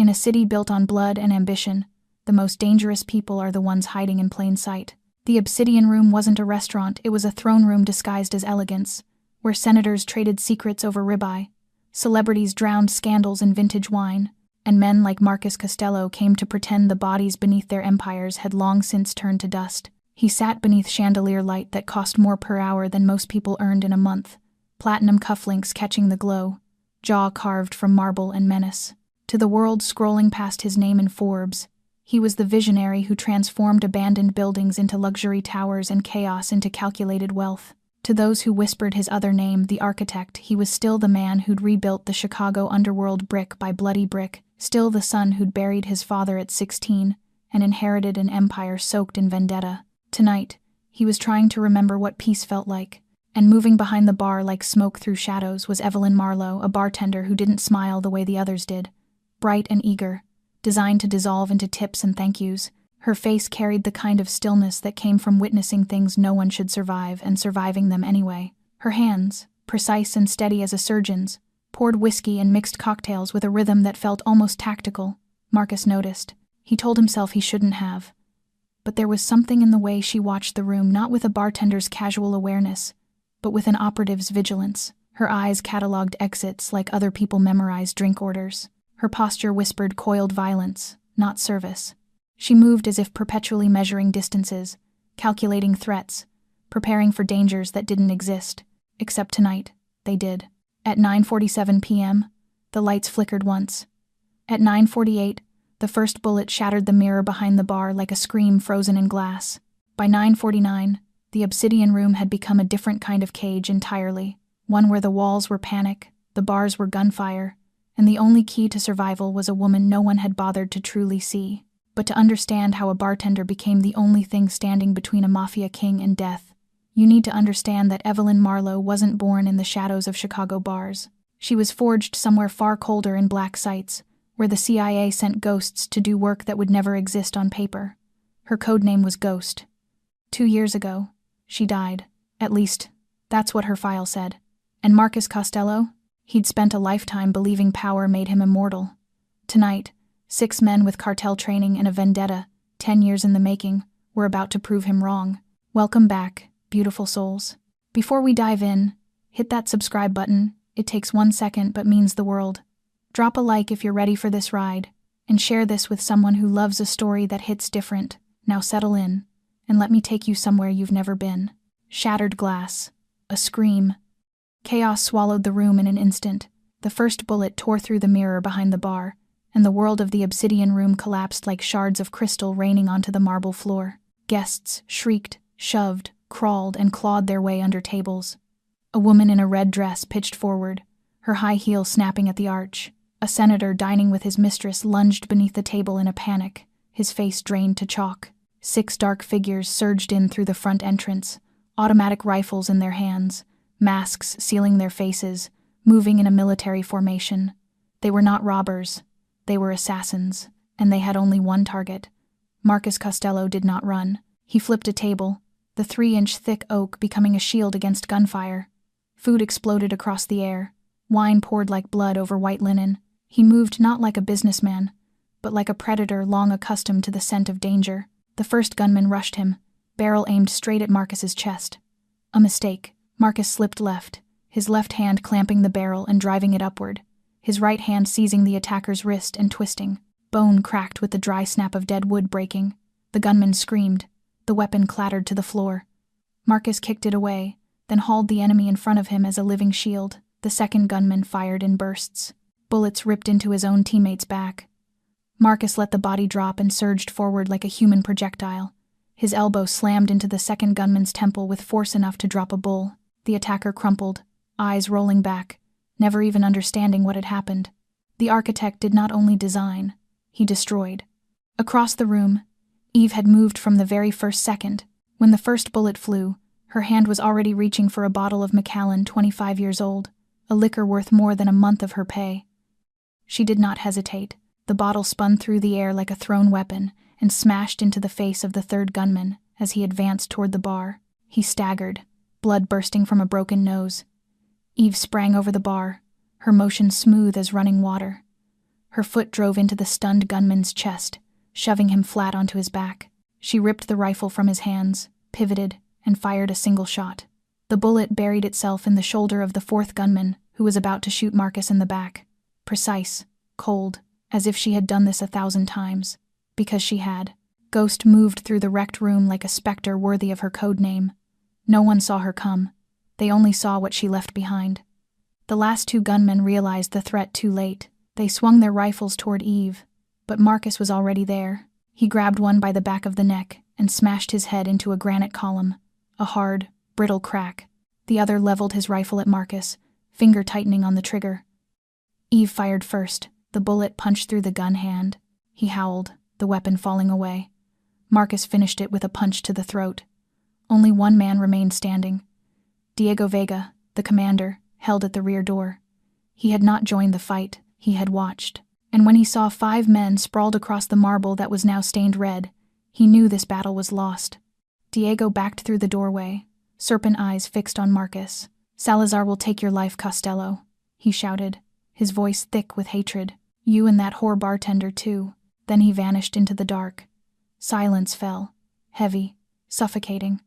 In a city built on blood and ambition, the most dangerous people are the ones hiding in plain sight. The Obsidian Room wasn't a restaurant, it was a throne room disguised as elegance, where senators traded secrets over ribeye, celebrities drowned scandals in vintage wine, and men like Marcus Costello came to pretend the bodies beneath their empires had long since turned to dust. He sat beneath chandelier light that cost more per hour than most people earned in a month, platinum cufflinks catching the glow, jaw carved from marble and menace. To the world scrolling past his name in Forbes, he was the visionary who transformed abandoned buildings into luxury towers and chaos into calculated wealth. To those who whispered his other name, the architect, he was still the man who'd rebuilt the Chicago underworld brick by bloody brick, still the son who'd buried his father at 16 and inherited an empire soaked in vendetta. Tonight, he was trying to remember what peace felt like, and moving behind the bar like smoke through shadows was Evelyn Marlowe, a bartender who didn't smile the way the others did. Bright and eager, designed to dissolve into tips and thank yous, her face carried the kind of stillness that came from witnessing things no one should survive and surviving them anyway. Her hands, precise and steady as a surgeon's, poured whiskey and mixed cocktails with a rhythm that felt almost tactical. Marcus noticed. He told himself he shouldn't have. But there was something in the way she watched the room, not with a bartender's casual awareness, but with an operative's vigilance. Her eyes catalogued exits like other people memorized drink orders. Her posture whispered coiled violence, not service. She moved as if perpetually measuring distances, calculating threats, preparing for dangers that didn't exist. Except tonight, they did. At 9:47 p.m., the lights flickered once. At 9:48, the first bullet shattered the mirror behind the bar like a scream frozen in glass. By 9:49, the Obsidian Room had become a different kind of cage entirely, one where the walls were panic, the bars were gunfire, and the only key to survival was a woman no one had bothered to truly see. But to understand how a bartender became the only thing standing between a mafia king and death, you need to understand that Evelyn Marlowe wasn't born in the shadows of Chicago bars. She was forged somewhere far colder in black sites, where the CIA sent ghosts to do work that would never exist on paper. Her codename was Ghost. 2 years ago, she died. At least, that's what her file said. And Marcus Costello? He'd spent a lifetime believing power made him immortal. Tonight, 6 men with cartel training and a vendetta, 10 years in the making, were about to prove him wrong. Welcome back, beautiful souls. Before we dive in, hit that subscribe button. It takes 1 second but means the world. Drop a like if you're ready for this ride, and share this with someone who loves a story that hits different. Now settle in, and let me take you somewhere you've never been. Shattered glass. A scream. Chaos swallowed the room in an instant. The first bullet tore through the mirror behind the bar, and the world of the Obsidian Room collapsed like shards of crystal raining onto the marble floor. Guests shrieked, shoved, crawled, and clawed their way under tables. A woman in a red dress pitched forward, her high heel snapping at the arch. A senator dining with his mistress lunged beneath the table in a panic, his face drained to chalk. 6 dark figures surged in through the front entrance, automatic rifles in their hands, masks sealing their faces, moving in a military formation. They were not robbers. They were assassins, and they had only one target. Marcus Costello did not run. He flipped a table, the 3-inch thick oak becoming a shield against gunfire. Food exploded across the air. Wine poured like blood over white linen. He moved not like a businessman, but like a predator long accustomed to the scent of danger. The first gunman rushed him, barrel aimed straight at Marcus's chest. A mistake. Marcus slipped left, his left hand clamping the barrel and driving it upward, his right hand seizing the attacker's wrist and twisting. Bone cracked with the dry snap of dead wood breaking. The gunman screamed. The weapon clattered to the floor. Marcus kicked it away, then hauled the enemy in front of him as a living shield. The second gunman fired in bursts. Bullets ripped into his own teammate's back. Marcus let the body drop and surged forward like a human projectile. His elbow slammed into the second gunman's temple with force enough to drop a bull. The attacker crumpled, eyes rolling back, never even understanding what had happened. The architect did not only design, he destroyed. Across the room, Eve had moved from the very first second. When the first bullet flew, her hand was already reaching for a bottle of Macallan, 25 years old, a liquor worth more than a month of her pay. She did not hesitate. The bottle spun through the air like a thrown weapon and smashed into the face of the third gunman as he advanced toward the bar. He staggered, blood bursting from a broken nose. Eve sprang over the bar, her motion smooth as running water. Her foot drove into the stunned gunman's chest, shoving him flat onto his back. She ripped the rifle from his hands, pivoted, and fired a single shot. The bullet buried itself in the shoulder of the fourth gunman, who was about to shoot Marcus in the back. Precise, cold, as if she had done this 1,000 times. Because she had. Ghost moved through the wrecked room like a specter worthy of her code name. No one saw her come. They only saw what she left behind. The last 2 gunmen realized the threat too late. They swung their rifles toward Eve, but Marcus was already there. He grabbed one by the back of the neck and smashed his head into a granite column, a hard, brittle crack. The other leveled his rifle at Marcus, finger tightening on the trigger. Eve fired first. The bullet punched through the gun hand. He howled, the weapon falling away. Marcus finished it with a punch to the throat. Only one man remained standing. Diego Vega, the commander, held at the rear door. He had not joined the fight, he had watched. And when he saw 5 men sprawled across the marble that was now stained red, he knew this battle was lost. Diego backed through the doorway, serpent eyes fixed on Marcus. "Salazar will take your life, Costello," he shouted, his voice thick with hatred. "You and that whore bartender, too." Then he vanished into the dark. Silence fell, heavy, suffocating.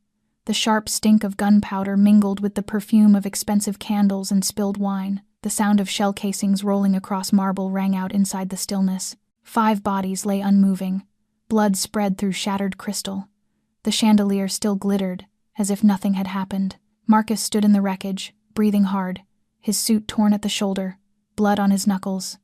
The sharp stink of gunpowder mingled with the perfume of expensive candles and spilled wine. The sound of shell casings rolling across marble rang out inside the stillness. 5 bodies lay unmoving. Blood spread through shattered crystal. The chandelier still glittered, as if nothing had happened. Marcus stood in the wreckage, breathing hard, his suit torn at the shoulder, blood on his knuckles.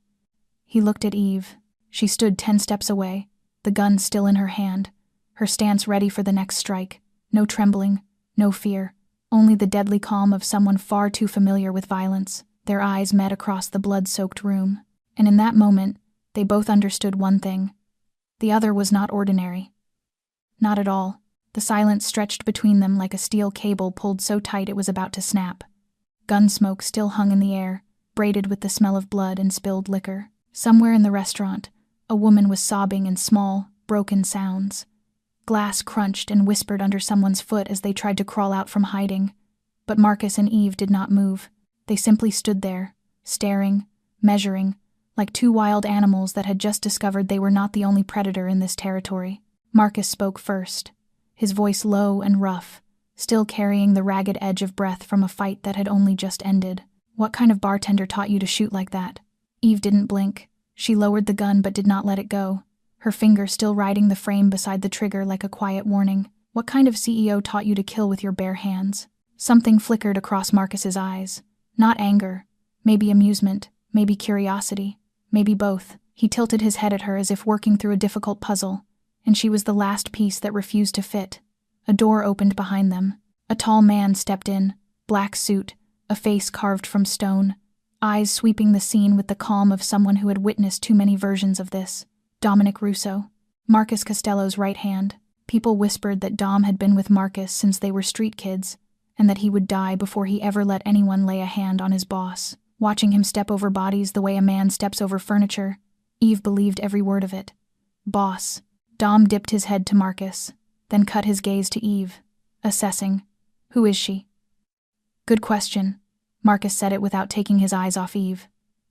He looked at Eve. She stood 10 steps away, the gun still in her hand, her stance ready for the next strike. No trembling, no fear, only the deadly calm of someone far too familiar with violence. Their eyes met across the blood-soaked room, and in that moment, they both understood one thing. The other was not ordinary. Not at all. The silence stretched between them like a steel cable pulled so tight it was about to snap. Gun smoke still hung in the air, braided with the smell of blood and spilled liquor. Somewhere in the restaurant, a woman was sobbing in small, broken sounds. Glass crunched and whispered under someone's foot as they tried to crawl out from hiding. But Marcus and Eve did not move. They simply stood there, staring, measuring, like 2 wild animals that had just discovered they were not the only predator in this territory. Marcus spoke first, his voice low and rough, still carrying the ragged edge of breath from a fight that had only just ended. "What kind of bartender taught you to shoot like that?" Eve didn't blink. She lowered the gun but did not let it go, her finger still riding the frame beside the trigger like a quiet warning. "What kind of CEO taught you to kill with your bare hands?" Something flickered across Marcus's eyes. Not anger, maybe amusement, maybe curiosity, maybe both. He tilted his head at her as if working through a difficult puzzle, and she was the last piece that refused to fit. A door opened behind them. A tall man stepped in, black suit, a face carved from stone, eyes sweeping the scene with the calm of someone who had witnessed too many versions of this. Dominic Russo, Marcus Costello's right hand. People whispered that Dom had been with Marcus since they were street kids, and that he would die before he ever let anyone lay a hand on his boss. Watching him step over bodies the way a man steps over furniture, Eve believed every word of it. Boss. Dom dipped his head to Marcus, then cut his gaze to Eve, assessing. "Who is she?" "Good question." Marcus said it without taking his eyes off Eve.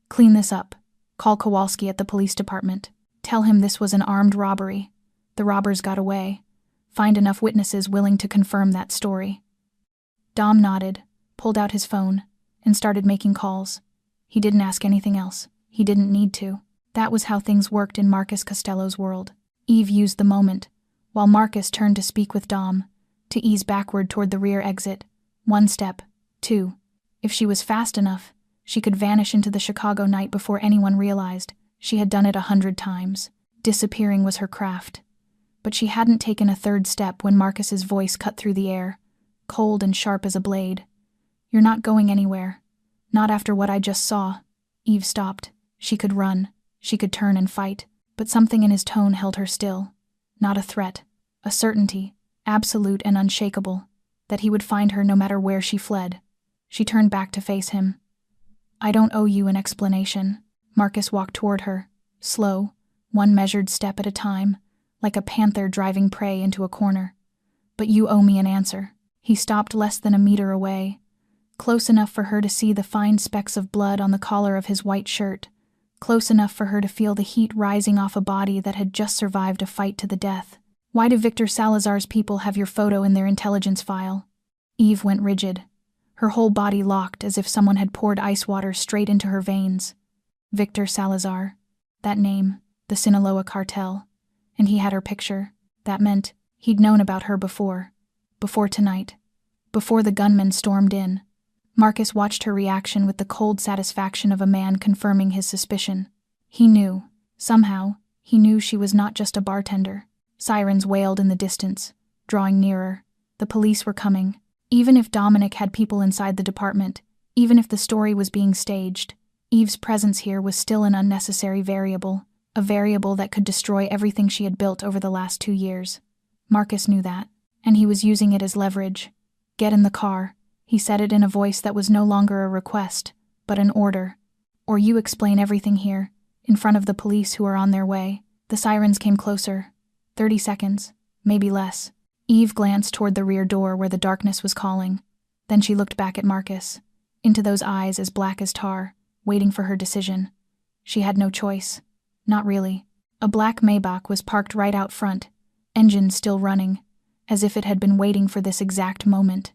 "Clean this up. Call Kowalski at the police department. Tell him this was an armed robbery. The robbers got away. Find enough witnesses willing to confirm that story." Dom nodded, pulled out his phone, and started making calls. He didn't ask anything else. He didn't need to. That was how things worked in Marcus Costello's world. Eve used the moment, while Marcus turned to speak with Dom, to ease backward toward the rear exit. 1 step, 2. If she was fast enough, she could vanish into the Chicago night before anyone realized. She had done it 100 times. Disappearing was her craft. But she hadn't taken a 3rd step when Marcus's voice cut through the air, cold and sharp as a blade. "You're not going anywhere. Not after what I just saw." Eve stopped. She could run. She could turn and fight. But something in his tone held her still. Not a threat. A certainty, absolute and unshakable, that he would find her no matter where she fled. She turned back to face him. "I don't owe you an explanation." Marcus walked toward her, slow, 1 measured step at a time, like a panther driving prey into a corner. "But you owe me an answer." He stopped less than a meter away, close enough for her to see the fine specks of blood on the collar of his white shirt, close enough for her to feel the heat rising off a body that had just survived a fight to the death. "Why do Victor Salazar's people have your photo in their intelligence file?" Eve went rigid. Her whole body locked as if someone had poured ice water straight into her veins. Victor Salazar. That name. The Sinaloa cartel. And he had her picture. That meant he'd known about her before. Before tonight. Before the gunman stormed in. Marcus watched her reaction with the cold satisfaction of a man confirming his suspicion. He knew. Somehow, he knew she was not just a bartender. Sirens wailed in the distance, drawing nearer. The police were coming. Even if Dominic had people inside the department, even if the story was being staged, Eve's presence here was still an unnecessary variable, a variable that could destroy everything she had built over the last 2 years. Marcus knew that, and he was using it as leverage. "Get in the car," he said it in a voice that was no longer a request, but an order. "Or you explain everything here, in front of the police who are on their way." The sirens came closer. 30 seconds, maybe less. Eve glanced toward the rear door where the darkness was calling. Then she looked back at Marcus, into those eyes as black as tar, waiting for her decision. She had no choice. Not really. A black Maybach was parked right out front, engine still running, as if it had been waiting for this exact moment.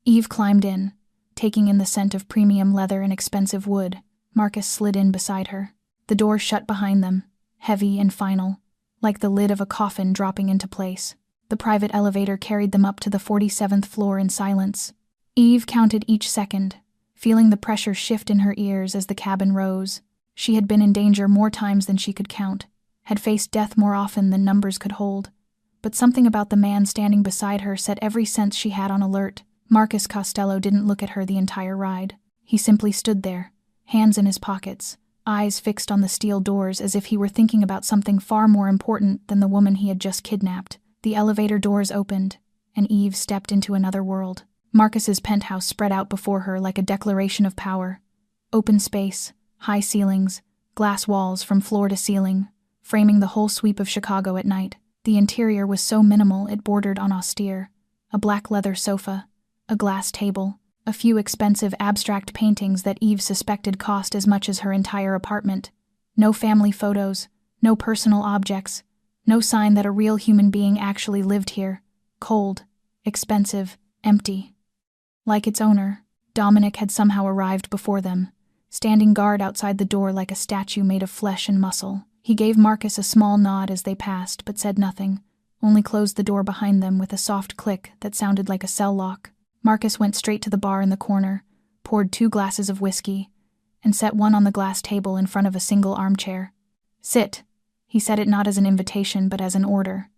Eve climbed in, taking in the scent of premium leather and expensive wood. Marcus slid in beside her. The door shut behind them, heavy and final, like the lid of a coffin dropping into place. The private elevator carried them up to the 47th floor in silence. Eve counted each second, feeling the pressure shift in her ears as the cabin rose. She had been in danger more times than she could count, had faced death more often than numbers could hold. But something about the man standing beside her set every sense she had on alert. Marcus Costello didn't look at her the entire ride. He simply stood there, hands in his pockets, eyes fixed on the steel doors as if he were thinking about something far more important than the woman he had just kidnapped. The elevator doors opened, and Eve stepped into another world. Marcus's penthouse spread out before her like a declaration of power. Open space, high ceilings, glass walls from floor to ceiling, framing the whole sweep of Chicago at night. The interior was so minimal it bordered on austere. A black leather sofa, a glass table, a few expensive abstract paintings that Eve suspected cost as much as her entire apartment. No family photos, no personal objects, no sign that a real human being actually lived here. Cold, expensive, empty. Like its owner, Dominic had somehow arrived before them, standing guard outside the door like a statue made of flesh and muscle. He gave Marcus a small nod as they passed, but said nothing, only closed the door behind them with a soft click that sounded like a cell lock. Marcus went straight to the bar in the corner, poured 2 glasses of whiskey, and set one on the glass table in front of a single armchair. "Sit." He said it not as an invitation, but as an order.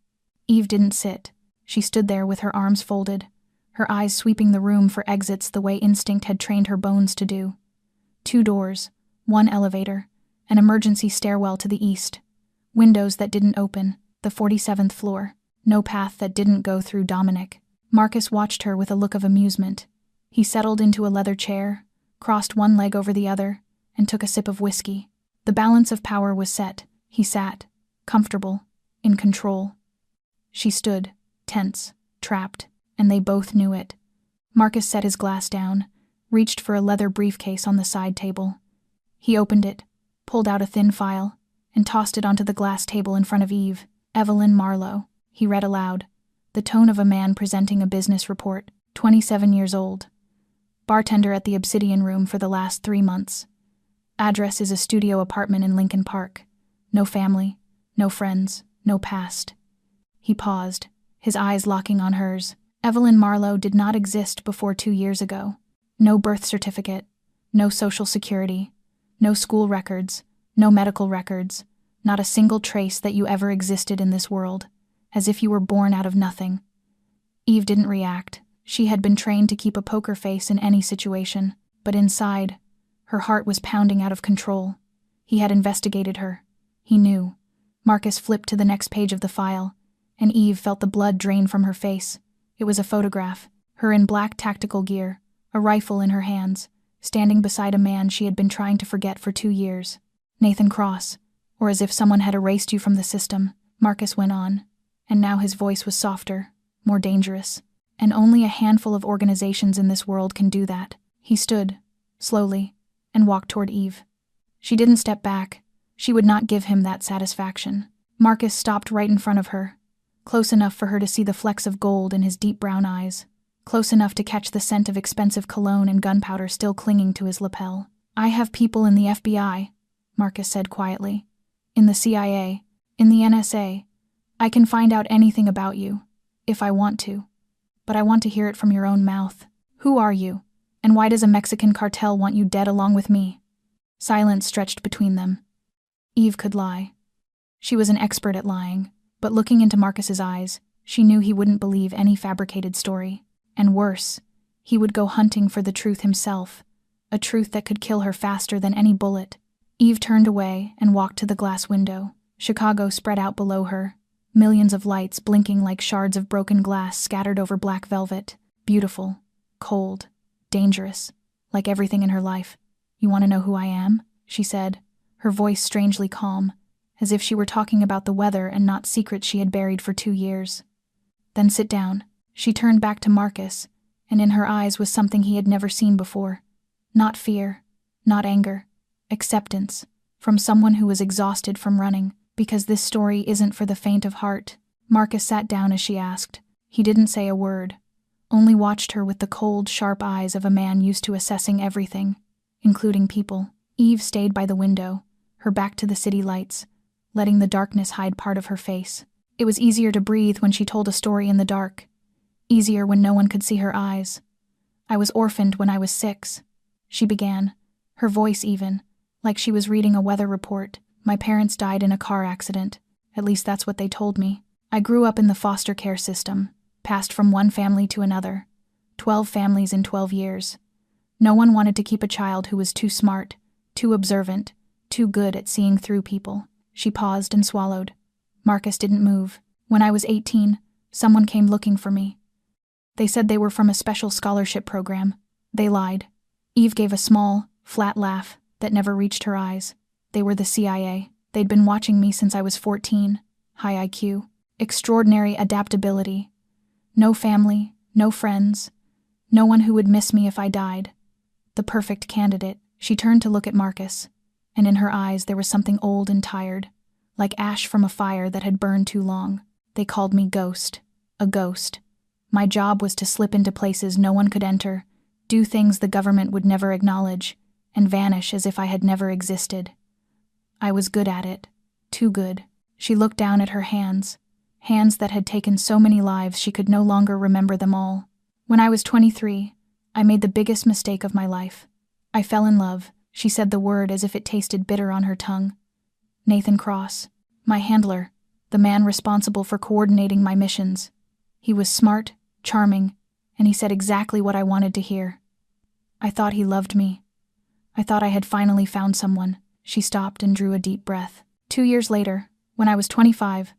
Eve didn't sit. She stood there with her arms folded, her eyes sweeping the room for exits the way instinct had trained her bones to do. 2 doors, 1 elevator, an emergency stairwell to the east, windows that didn't open, the 47th floor, no path that didn't go through Dominic. Marcus watched her with a look of amusement. He settled into a leather chair, crossed one leg over the other, and took a sip of whiskey. The balance of power was set. He sat, comfortable, in control. She stood, tense, trapped, and they both knew it. Marcus set his glass down, reached for a leather briefcase on the side table. He opened it, pulled out a thin file, and tossed it onto the glass table in front of Eve. "Evelyn Marlowe," he read aloud, the tone of a man presenting a business report. 27 years old. Bartender at the Obsidian Room for the last 3 months. Address is a studio apartment in Lincoln Park. No family, no friends, no past. He paused, his eyes locking on hers. Evelyn Marlowe did not exist before 2 years ago. No birth certificate, no social security, no school records, no medical records, not a single trace that you ever existed in this world, as if you were born out of nothing. Eve didn't react. She had been trained to keep a poker face in any situation, but inside, her heart was pounding out of control. He had investigated her. He knew. Marcus flipped to the next page of the file, and Eve felt the blood drain from her face. It was a photograph, her in black tactical gear, a rifle in her hands, standing beside a man she had been trying to forget for 2 years. "Nathan Cross, or as if someone had erased you from the system," Marcus went on, and now his voice was softer, more dangerous. "And only a handful of organizations in this world can do that." He stood, slowly, and walked toward Eve. She didn't step back. She would not give him that satisfaction. Marcus stopped right in front of her, close enough for her to see the flecks of gold in his deep brown eyes, close enough to catch the scent of expensive cologne and gunpowder still clinging to his lapel. "I have people in the FBI," Marcus said quietly. "In the CIA, in the NSA. I can find out anything about you, if I want to. But I want to hear it from your own mouth. Who are you? And why does a Mexican cartel want you dead along with me?" Silence stretched between them. Eve could lie. She was an expert at lying, but looking into Marcus's eyes, she knew he wouldn't believe any fabricated story. And worse, he would go hunting for the truth himself, a truth that could kill her faster than any bullet. Eve turned away and walked to the glass window. Chicago spread out below her, millions of lights blinking like shards of broken glass scattered over black velvet. Beautiful, cold, dangerous, like everything in her life. "You want to know who I am?" she said, her voice strangely calm, as if she were talking about the weather and not secrets she had buried for 2 years. "Then sit down." She turned back to Marcus, and in her eyes was something he had never seen before. Not fear, not anger, acceptance, from someone who was exhausted from running, because this story isn't for the faint of heart. Marcus sat down as she asked. He didn't say a word, only watched her with the cold, sharp eyes of a man used to assessing everything, including people. Eve stayed by the window, her back to the city lights, letting the darkness hide part of her face. It was easier to breathe when she told a story in the dark, easier when no one could see her eyes. "I was orphaned when I was 6, she began, her voice even, like she was reading a weather report. "My parents died in a car accident. At least that's what they told me. I grew up in the foster care system, passed from one family to another. 12 families in 12 years. No one wanted to keep a child who was too smart, too observant, too good at seeing through people." She paused and swallowed. Marcus didn't move. "When I was 18, someone came looking for me. They said they were from a special scholarship program. They lied." Eve gave a small, flat laugh that never reached her eyes. "They were the CIA. They'd been watching me since I was 14. High IQ. Extraordinary adaptability. No family, no friends. No one who would miss me if I died. The perfect candidate." She turned to look at Marcus, and in her eyes there was something old and tired, like ash from a fire that had burned too long. "They called me Ghost. A ghost. My job was to slip into places no one could enter, do things the government would never acknowledge, and vanish as if I had never existed. I was good at it. Too good." She looked down at her hands that had taken so many lives she could no longer remember them all. "When I was 23, I made the biggest mistake of my life. I fell in love." She said the word as if it tasted bitter on her tongue. "Nathan Cross. My handler, the man responsible for coordinating my missions. He was smart, charming, and he said exactly what I wanted to hear. I thought he loved me. I thought I had finally found someone." She stopped and drew a deep breath. 2 years later, when I was 25,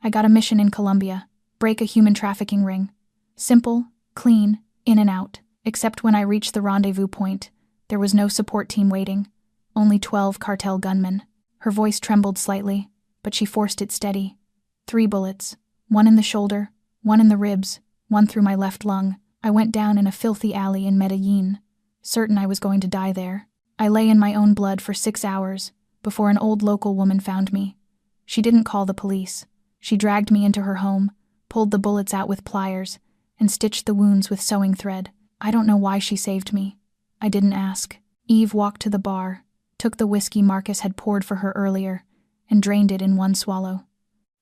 I got a mission in Colombia, break a human trafficking ring. Simple, clean, in and out. Except when I reached the rendezvous point, there was no support team waiting, only 12 cartel gunmen. Her voice trembled slightly, but she forced it steady. 3 bullets, 1 in the shoulder, 1 in the ribs, 1 through my left lung. I went down in a filthy alley in Medellin, certain I was going to die there. I lay in my own blood for 6 hours, before an old local woman found me. She didn't call the police. She dragged me into her home, pulled the bullets out with pliers, and stitched the wounds with sewing thread. I don't know why she saved me. I didn't ask. Eve walked to the bar, took the whiskey Marcus had poured for her earlier, and drained it in one swallow.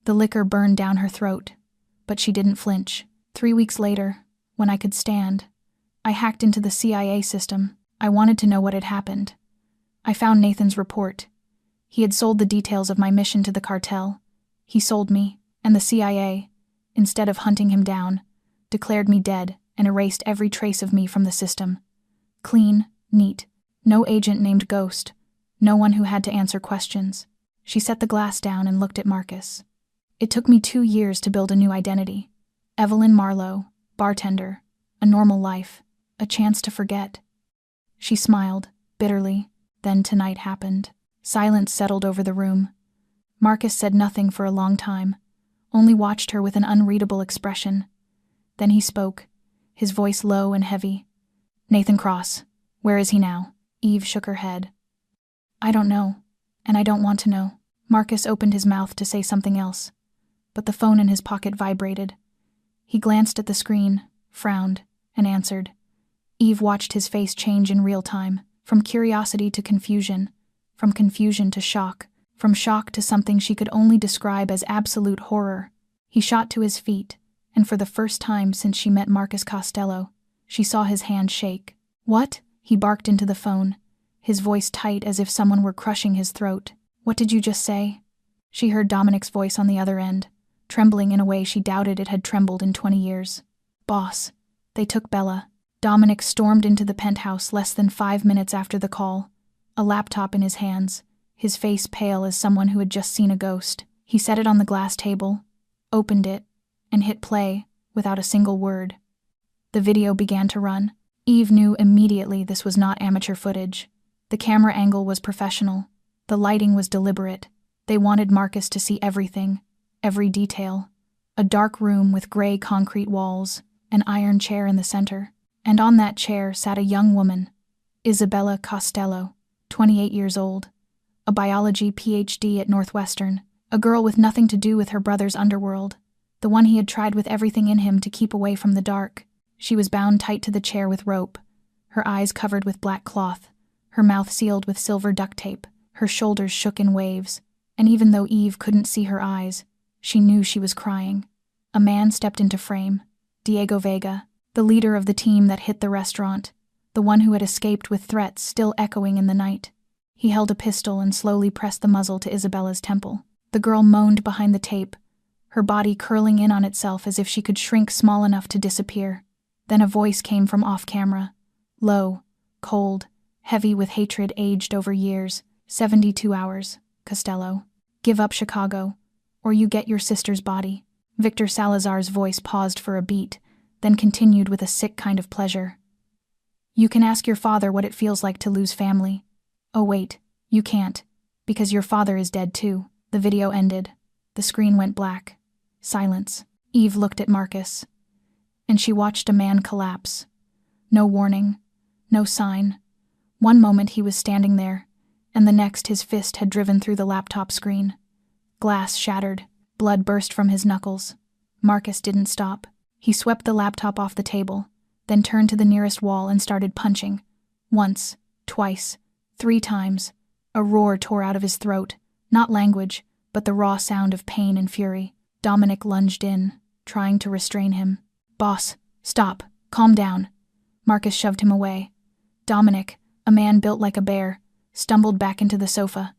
The liquor burned down her throat, but she didn't flinch. 3 weeks later, when I could stand, I hacked into the CIA system. I wanted to know what had happened. I found Nathan's report. He had sold the details of my mission to the cartel. He sold me, and the CIA, instead of hunting him down, declared me dead and erased every trace of me from the system. Clean, neat, no agent named Ghost, no one who had to answer questions. She set the glass down and looked at Marcus. It took me 2 years to build a new identity. Evelyn Marlowe, bartender, a normal life, a chance to forget. She smiled, bitterly. Then tonight happened. Silence settled over the room. Marcus said nothing for a long time, only watched her with an unreadable expression. Then he spoke, his voice low and heavy. "Nathan Cross, where is he now?" Eve shook her head. I don't know. And I don't want to know. Marcus opened his mouth to say something else, but the phone in his pocket vibrated. He glanced at the screen, frowned, and answered. Eve watched his face change in real time, from curiosity to confusion, from confusion to shock, from shock to something she could only describe as absolute horror. He shot to his feet, and for the first time since she met Marcus Costello, she saw his hand shake. What? He barked into the phone, his voice tight as if someone were crushing his throat. What did you just say? She heard Dominic's voice on the other end, trembling in a way she doubted it had trembled in 20 years. Boss. They took Bella. Dominic stormed into the penthouse less than 5 minutes after the call, a laptop in his hands, his face pale as someone who had just seen a ghost. He set it on the glass table, opened it, and hit play, without a single word. The video began to run. Eve knew immediately this was not amateur footage. The camera angle was professional. The lighting was deliberate. They wanted Marcus to see everything, every detail. A dark room with gray concrete walls, an iron chair in the center, and on that chair sat a young woman, Isabella Costello, 28 years old, a biology PhD at Northwestern, a girl with nothing to do with her brother's underworld, the one he had tried with everything in him to keep away from the dark. She was bound tight to the chair with rope, her eyes covered with black cloth, her mouth sealed with silver duct tape, her shoulders shook in waves, and even though Eve couldn't see her eyes, she knew she was crying. A man stepped into frame, Diego Vega, the leader of the team that hit the restaurant, the one who had escaped with threats still echoing in the night. He held a pistol and slowly pressed the muzzle to Isabella's temple. The girl moaned behind the tape, her body curling in on itself as if she could shrink small enough to disappear. Then a voice came from off-camera, low, cold, heavy with hatred aged over years. 72 hours, Costello. Give up Chicago, or you get your sister's body. Victor Salazar's voice paused for a beat, then continued with a sick kind of pleasure. You can ask your father what it feels like to lose family. Oh wait, you can't, because your father is dead too. The video ended. The screen went black. Silence. Eve looked at Marcus, and she watched a man collapse. No warning, no sign. One moment he was standing there, and the next his fist had driven through the laptop screen. Glass shattered, blood burst from his knuckles. Marcus didn't stop. He swept the laptop off the table, then turned to the nearest wall and started punching. Once, twice, 3 times. A roar tore out of his throat, not language, but the raw sound of pain and fury. Dominic lunged in, trying to restrain him. Boss, stop, calm down. Marcus shoved him away. Dominic, a man built like a bear, stumbled back into the sofa,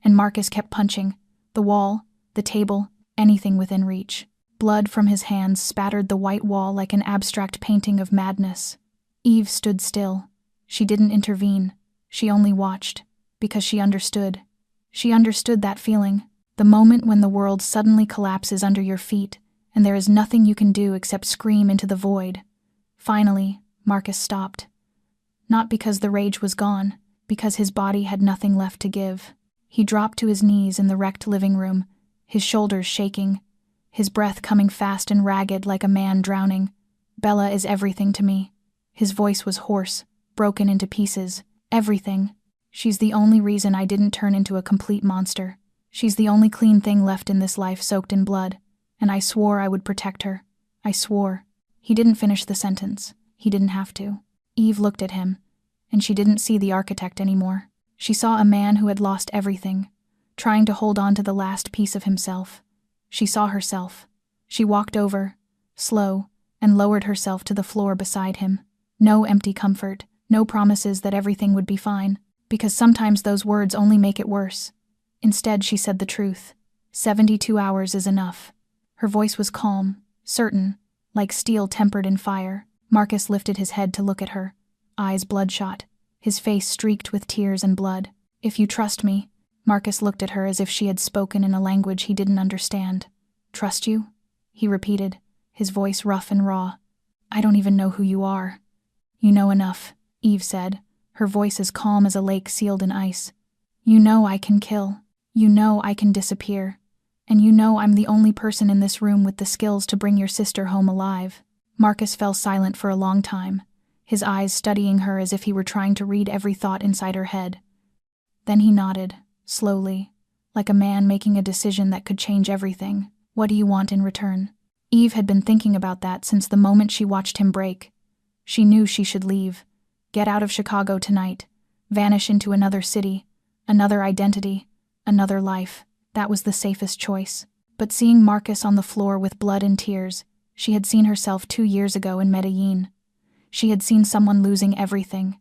and Marcus kept punching. The wall, the table, anything within reach. Blood from his hands spattered the white wall like an abstract painting of madness. Eve stood still. She didn't intervene. She only watched, because she understood. She understood that feeling, the moment when the world suddenly collapses under your feet, and there is nothing you can do except scream into the void. Finally, Marcus stopped. Not because the rage was gone, because his body had nothing left to give. He dropped to his knees in the wrecked living room, his shoulders shaking, his breath coming fast and ragged like a man drowning. Bella is everything to me. His voice was hoarse, broken into pieces. Everything. She's the only reason I didn't turn into a complete monster. She's the only clean thing left in this life soaked in blood, and I swore I would protect her. I swore. He didn't finish the sentence. He didn't have to. Eve looked at him, and she didn't see the architect anymore. She saw a man who had lost everything, trying to hold on to the last piece of himself. She saw herself. She walked over, slow, and lowered herself to the floor beside him. No empty comfort, no promises that everything would be fine, because sometimes those words only make it worse. Instead, she said the truth. 72 hours is enough. Her voice was calm, certain, like steel tempered in fire. Marcus lifted his head to look at her, eyes bloodshot, his face streaked with tears and blood. If you trust me, Marcus looked at her as if she had spoken in a language he didn't understand. Trust you? He repeated, his voice rough and raw. I don't even know who you are. You know enough, Eve said, her voice as calm as a lake sealed in ice. You know I can kill. You know I can disappear. And you know I'm the only person in this room with the skills to bring your sister home alive. Marcus fell silent for a long time, his eyes studying her as if he were trying to read every thought inside her head. Then he nodded, slowly, like a man making a decision that could change everything. What do you want in return? Eve had been thinking about that since the moment she watched him break. She knew she should leave. Get out of Chicago tonight. Vanish into another city, another identity, another life. That was the safest choice. But seeing Marcus on the floor with blood and tears, she had seen herself 2 years ago in Medellin. She had seen someone losing everything,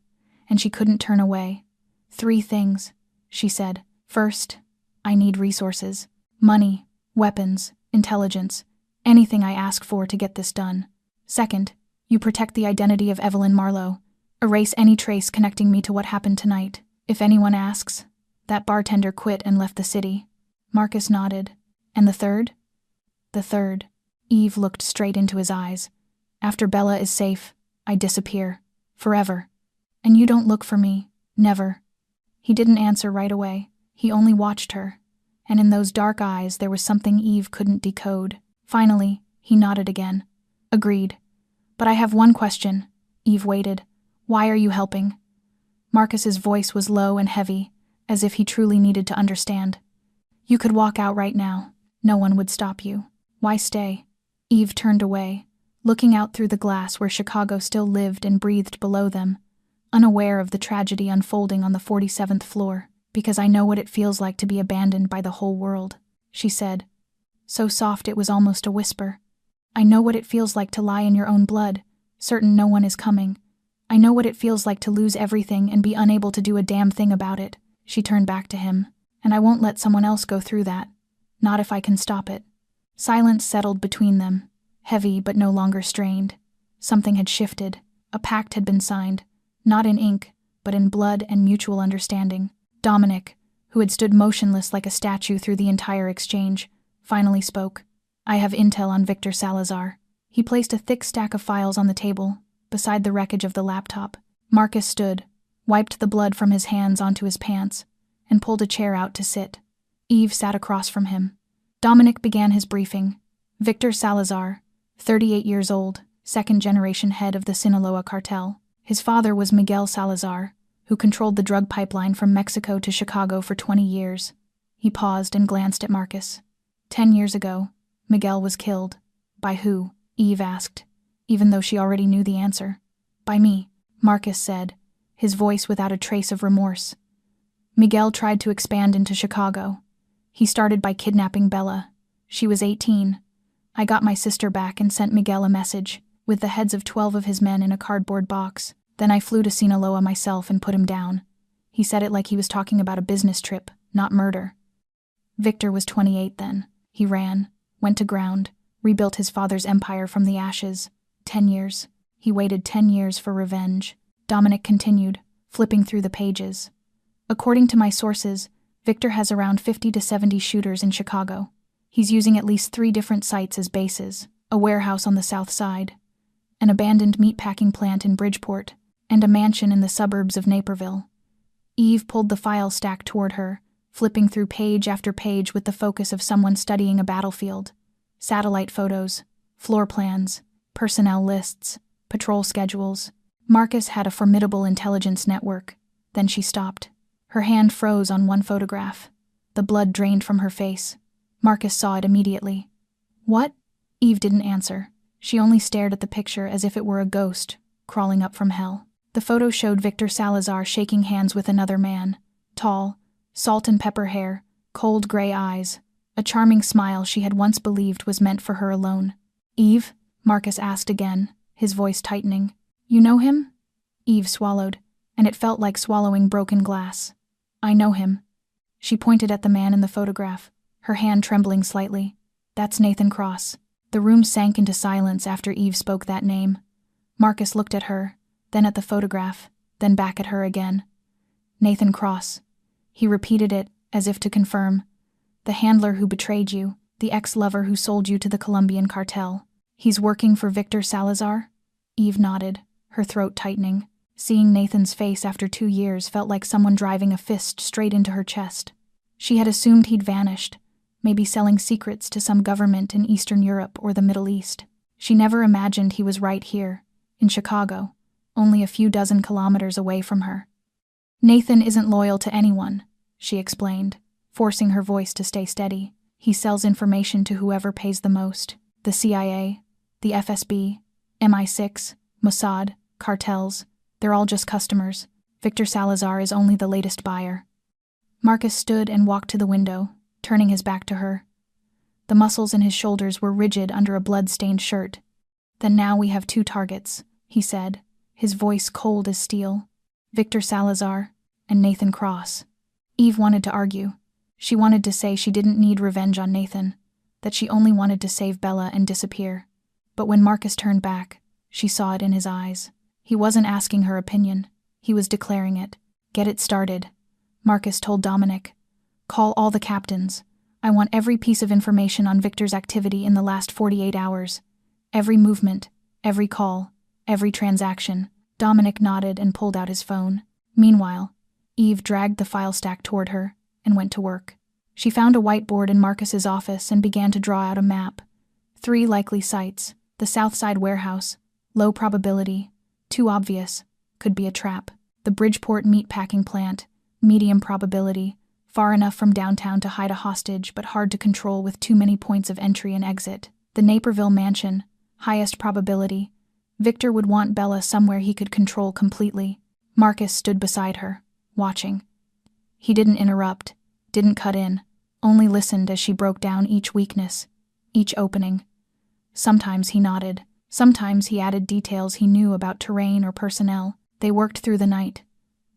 and she couldn't turn away. 3 things, she said. First, I need resources. Money, weapons, intelligence, anything I ask for to get this done. Second, you protect the identity of Evelyn Marlowe. Erase any trace connecting me to what happened tonight. If anyone asks, that bartender quit and left the city. Marcus nodded. And the third? The third. Eve looked straight into his eyes. After Bella is safe, I disappear. Forever. And you don't look for me. Never. He didn't answer right away. He only watched her. And in those dark eyes there was something Eve couldn't decode. Finally, he nodded again. Agreed. But I have one question. Eve waited. Why are you helping? Marcus's voice was low and heavy, as if he truly needed to understand. You could walk out right now. No one would stop you. Why stay? Eve turned away, looking out through the glass where Chicago still lived and breathed below them, unaware of the tragedy unfolding on the 47th floor. Because I know what it feels like to be abandoned by the whole world, she said, so soft it was almost a whisper. I know what it feels like to lie in your own blood, certain no one is coming. I know what it feels like to lose everything and be unable to do a damn thing about it. She turned back to him. And I won't let someone else go through that. Not if I can stop it. Silence settled between them, heavy but no longer strained. Something had shifted. A pact had been signed, not in ink, but in blood and mutual understanding. Dominic, who had stood motionless like a statue through the entire exchange, finally spoke. I have intel on Victor Salazar. He placed a thick stack of files on the table, beside the wreckage of the laptop. Marcus stood, wiped the blood from his hands onto his pants, and pulled a chair out to sit. Eve sat across from him. Dominic began his briefing. Victor Salazar, 38 years old, second-generation head of the Sinaloa cartel. His father was Miguel Salazar, who controlled the drug pipeline from Mexico to Chicago for 20 years. He paused and glanced at Marcus. 10 years ago, Miguel was killed. By who? Eve asked, even though she already knew the answer. By me, Marcus said, his voice without a trace of remorse. Miguel tried to expand into Chicago. He started by kidnapping Bella. She was 18. I got my sister back and sent Miguel a message, with the heads of 12 of his men in a cardboard box. Then I flew to Sinaloa myself and put him down. He said it like he was talking about a business trip, not murder. Victor was 28 then. He ran, went to ground, rebuilt his father's empire from the ashes. 10 years. He waited 10 years for revenge. Dominic continued, flipping through the pages. According to my sources, Victor has around 50 to 70 shooters in Chicago. He's using at least 3 different sites as bases, a warehouse on the south side, an abandoned meatpacking plant in Bridgeport, and a mansion in the suburbs of Naperville. Eve pulled the file stack toward her, flipping through page after page with the focus of someone studying a battlefield. Satellite photos, floor plans, personnel lists, patrol schedules. Marcus had a formidable intelligence network. Then she stopped. Her hand froze on one photograph. The blood drained from her face. Marcus saw it immediately. What? Eve didn't answer. She only stared at the picture as if it were a ghost, crawling up from hell. The photo showed Victor Salazar shaking hands with another man. Tall, salt and pepper hair, cold gray eyes, a charming smile she had once believed was meant for her alone. Eve? Marcus asked again, his voice tightening. You know him? Eve swallowed, and it felt like swallowing broken glass. I know him. She pointed at the man in the photograph, her hand trembling slightly. That's Nathan Cross. The room sank into silence after Eve spoke that name. Marcus looked at her, then at the photograph, then back at her again. Nathan Cross. He repeated it, as if to confirm. The handler who betrayed you, the ex-lover who sold you to the Colombian cartel. He's working for Victor Salazar? Eve nodded, her throat tightening. Seeing Nathan's face after 2 years felt like someone driving a fist straight into her chest. She had assumed he'd vanished, maybe selling secrets to some government in Eastern Europe or the Middle East. She never imagined he was right here, in Chicago, only a few dozen kilometers away from her. Nathan isn't loyal to anyone, she explained, forcing her voice to stay steady. He sells information to whoever pays the most. The CIA, the FSB, MI6, Mossad, cartels, they're all just customers. Victor Salazar is only the latest buyer. Marcus stood and walked to the window, turning his back to her. The muscles in his shoulders were rigid under a blood-stained shirt. Then now we have 2 targets, he said, his voice cold as steel. Victor Salazar and Nathan Cross. Eve wanted to argue. She wanted to say she didn't need revenge on Nathan, that she only wanted to save Bella and disappear. But when Marcus turned back, she saw it in his eyes. He wasn't asking her opinion. He was declaring it. Get it started, Marcus told Dominic. Call all the captains. I want every piece of information on Victor's activity in the last 48 hours. Every movement, every call, every transaction. Dominic nodded and pulled out his phone. Meanwhile, Eve dragged the file stack toward her and went to work. She found a whiteboard in Marcus's office and began to draw out a map. 3 likely sites: the Southside warehouse, low probability, too obvious, could be a trap. The Bridgeport meatpacking plant, medium probability, far enough from downtown to hide a hostage but hard to control with too many points of entry and exit. The Naperville mansion, highest probability. Victor would want Bella somewhere he could control completely. Marcus stood beside her, watching. He didn't interrupt, didn't cut in, only listened as she broke down each weakness, each opening. Sometimes he nodded. Sometimes he added details he knew about terrain or personnel. They worked through the night.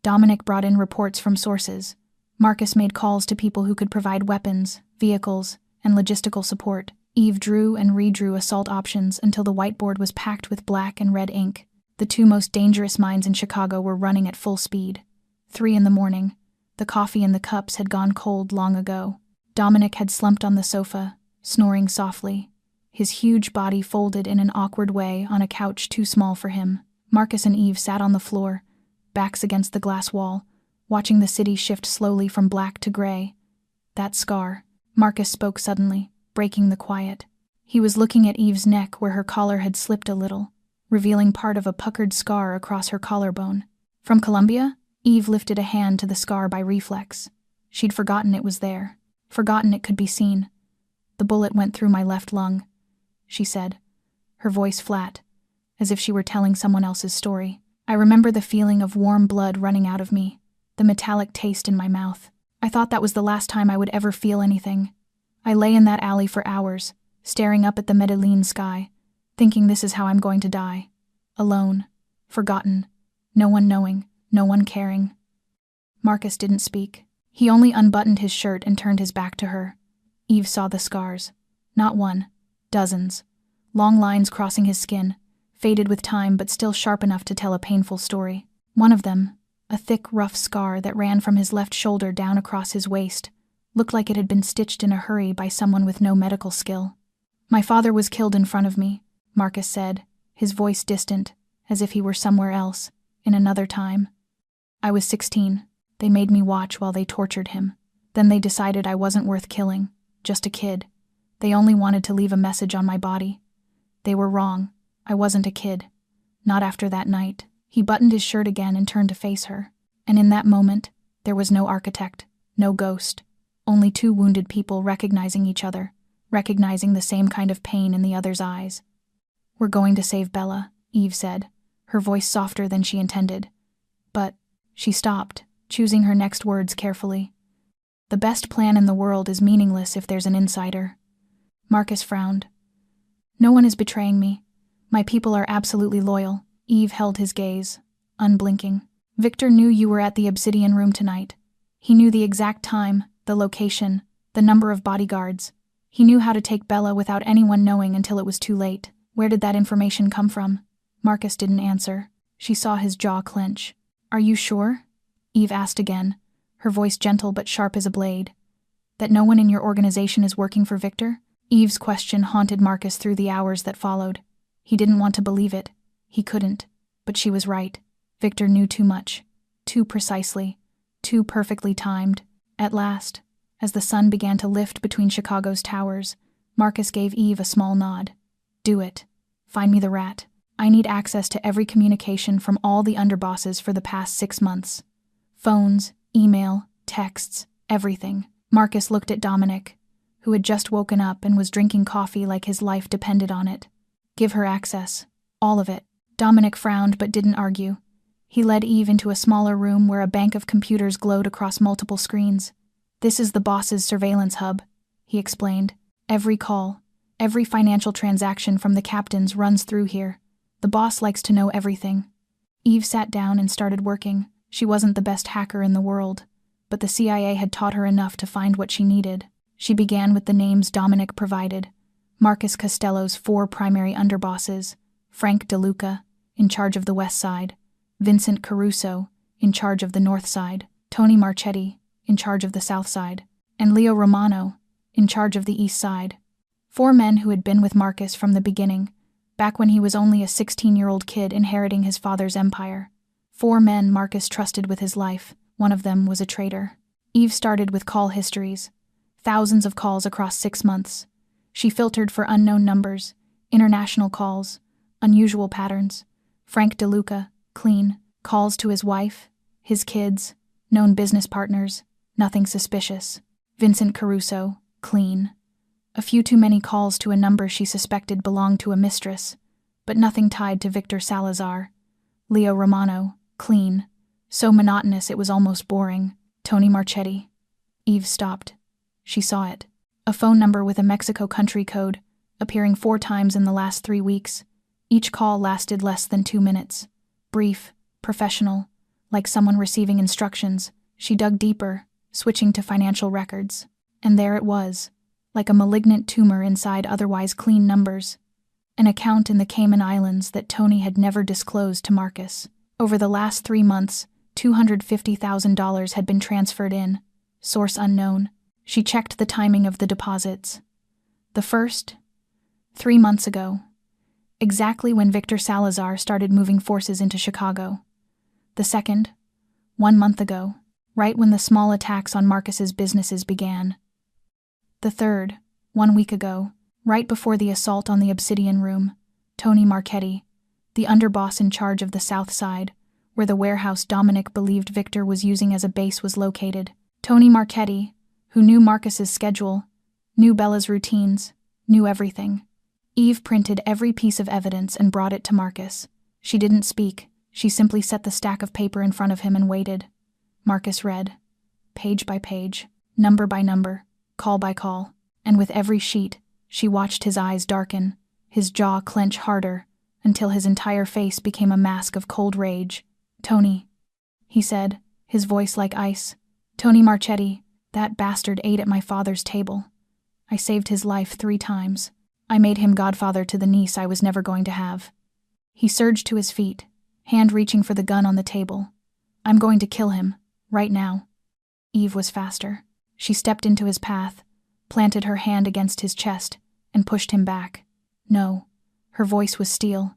Dominic brought in reports from sources. Marcus made calls to people who could provide weapons, vehicles, and logistical support. Eve drew and redrew assault options until the whiteboard was packed with black and red ink. The 2 most dangerous mines in Chicago were running at full speed. 3 in the morning. The coffee in the cups had gone cold long ago. Dominic had slumped on the sofa, snoring softly, his huge body folded in an awkward way on a couch too small for him. Marcus and Eve sat on the floor, backs against the glass wall, watching the city shift slowly from black to gray. That scar. Marcus spoke suddenly, breaking the quiet. He was looking at Eve's neck where her collar had slipped a little, revealing part of a puckered scar across her collarbone. From Columbia? Eve lifted a hand to the scar by reflex. She'd forgotten it was there, forgotten it could be seen. The bullet went through my left lung, she said, her voice flat, as if she were telling someone else's story. I remember the feeling of warm blood running out of me, the metallic taste in my mouth. I thought that was the last time I would ever feel anything. I lay in that alley for hours, staring up at the Medellin sky, thinking this is how I'm going to die. Alone, forgotten, no one knowing, no one caring. Marcus didn't speak. He only unbuttoned his shirt and turned his back to her. Eve saw the scars. Not one, dozens. Long lines crossing his skin, faded with time but still sharp enough to tell a painful story. One of them, a thick, rough scar that ran from his left shoulder down across his waist, looked like it had been stitched in a hurry by someone with no medical skill. My father was killed in front of me, Marcus said, his voice distant, as if he were somewhere else, in another time. I was 16. They made me watch while they tortured him. Then they decided I wasn't worth killing, just a kid. They only wanted to leave a message on my body. They were wrong. I wasn't a kid. Not after that night. He buttoned his shirt again and turned to face her. And in that moment, there was no architect, no ghost. Only 2 wounded people recognizing each other, recognizing the same kind of pain in the other's eyes. We're going to save Bella, Eve said, her voice softer than she intended. But she stopped, choosing her next words carefully. The best plan in the world is meaningless if there's an insider. Marcus frowned. No one is betraying me. My people are absolutely loyal. Eve held his gaze, unblinking. Victor knew you were at the Obsidian Room tonight. He knew the exact time, the location, the number of bodyguards. He knew how to take Bella without anyone knowing until it was too late. Where did that information come from? Marcus didn't answer. She saw his jaw clench. Are you sure? Eve asked again, her voice gentle but sharp as a blade. That no one in your organization is working for Victor? Eve's question haunted Marcus through the hours that followed. He didn't want to believe it. He couldn't. But she was right. Victor knew too much. Too precisely. Too perfectly timed. At last, as the sun began to lift between Chicago's towers, Marcus gave Eve a small nod. Do it. Find me the rat. I need access to every communication from all the underbosses for the past 6 months. Phones, email, texts, Everything. Marcus looked at Dominic, who had just woken up and was drinking coffee like his life depended on it. Give her access. All of it. Dominic frowned but didn't argue. He led Eve into a smaller room where a bank of computers glowed across multiple screens. This is the boss's surveillance hub, he explained. Every call, every financial transaction from the captains runs through here. The boss likes to know everything. Eve sat down and started working. She wasn't the best hacker in the world, but the CIA had taught her enough to find what she needed. She began with the names Dominic provided. Marcus Costello's 4 primary underbosses: Frank DeLuca, in charge of the west side; Vincent Caruso, in charge of the north side; Tony Marchetti, in charge of the south side; and Leo Romano, in charge of the east side. 4 men who had been with Marcus from the beginning, back when he was only a 16-year-old kid inheriting his father's empire. 4 men Marcus trusted with his life. One of them was a traitor. Eve started with call histories. Thousands of calls across 6 months. She filtered for unknown numbers, international calls, unusual patterns. Frank DeLuca, clean. Calls to his wife, his kids, known business partners, nothing suspicious. Vincent Caruso, clean. A few too many calls to a number she suspected belonged to a mistress, but nothing tied to Victor Salazar. Leo Romano, clean. So monotonous it was almost boring. Tony Marchetti. Eve stopped. She saw it. A phone number with a Mexico country code, appearing 4 times in the last 3 weeks. Each call lasted less than 2 minutes. Brief, professional, like someone receiving instructions. She dug deeper, switching to financial records. And there it was, like a malignant tumor inside otherwise clean numbers. An account in the Cayman Islands that Tony had never disclosed to Marcus. Over the last 3 months, $250,000 had been transferred in. Source unknown. She checked the timing of the deposits. The first, 3 months ago, exactly when Victor Salazar started moving forces into Chicago. The second, 1 month ago, right when the small attacks on Marcus's businesses began. The third, 1 week ago, right before the assault on the Obsidian Room. Tony Marchetti, the underboss in charge of the south side, where the warehouse Dominic believed Victor was using as a base, was located. Tony Marchetti, who knew Marcus's schedule, knew Bella's routines, knew everything. Eve printed every piece of evidence and brought it to Marcus. She didn't speak. She simply set the stack of paper in front of him and waited. Marcus read, page by page, number by number, call by call, and with every sheet, she watched his eyes darken, his jaw clench harder, until his entire face became a mask of cold rage. "Tony," he said, his voice like ice. "Tony Marchetti, that bastard ate at my father's table. I saved his life 3 times. I made him godfather to the niece I was never going to have." He surged to his feet, hand reaching for the gun on the table. "I'm going to kill him, right now." Eve was faster. She stepped into his path, planted her hand against his chest, and pushed him back. "No." Her voice was steel.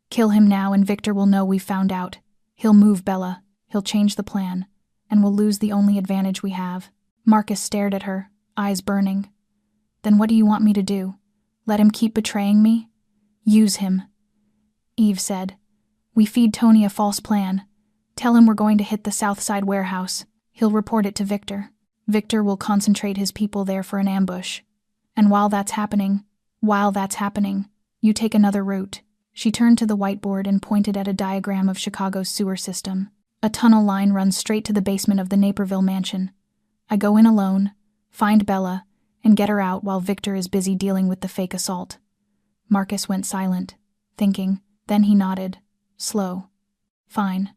"Kill him now and Victor will know we've found out. He'll move Bella, he'll change the plan, and we'll lose the only advantage we have." Marcus stared at her, eyes burning. "Then what do you want me to do? Let him keep betraying me?" "Use him," Eve said. "We feed Tony a false plan. Tell him we're going to hit the Southside warehouse. He'll report it to Victor. Victor will concentrate his people there for an ambush. And while that's happening, you take another route." She turned to the whiteboard and pointed at a diagram of Chicago's sewer system. "A tunnel line runs straight to the basement of the Naperville mansion. I go in alone, find Bella, and get her out while Victor is busy dealing with the fake assault." Marcus went silent, thinking. Then he nodded. Slow. "Fine.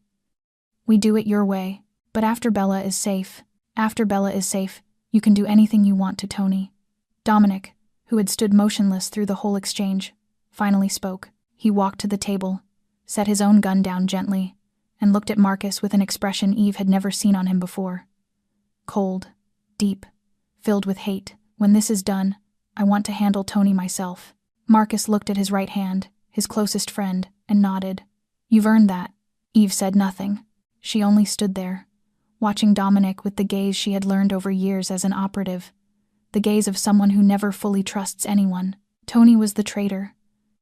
We do it your way. But after Bella is safe, you can do anything you want to Tony." Dominic, who had stood motionless through the whole exchange, finally spoke. He walked to the table, set his own gun down gently, and looked at Marcus with an expression Eve had never seen on him before. Cold, deep, filled with hate. "When this is done, I want to handle Tony myself." Marcus looked at his right hand, his closest friend, and nodded. "You've earned that." Eve said nothing. She only stood there, watching Dominic with the gaze she had learned over years as an operative, the gaze of someone who never fully trusts anyone. Tony was the traitor.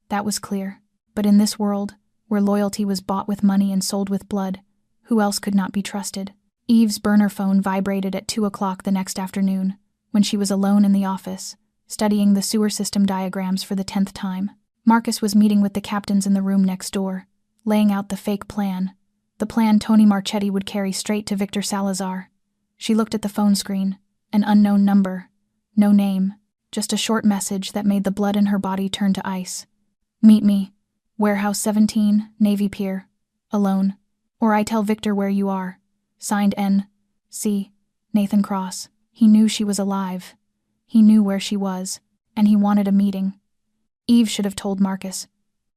That was clear. But in this world, where loyalty was bought with money and sold with blood, who else could not be trusted? Eve's burner phone vibrated at 2 o'clock the next afternoon, when she was alone in the office, studying the sewer system diagrams for the 10th time. Marcus was meeting with the captains in the room next door, laying out the fake plan. The plan Tony Marchetti would carry straight to Victor Salazar. She looked at the phone screen. An unknown number. No name. Just a short message that made the blood in her body turn to ice. Meet me. Warehouse 17, Navy Pier. Alone. Or I tell Victor where you are. Signed N.C. Nathan Cross. He knew she was alive. He knew where she was, and he wanted a meeting. Eve should have told Marcus.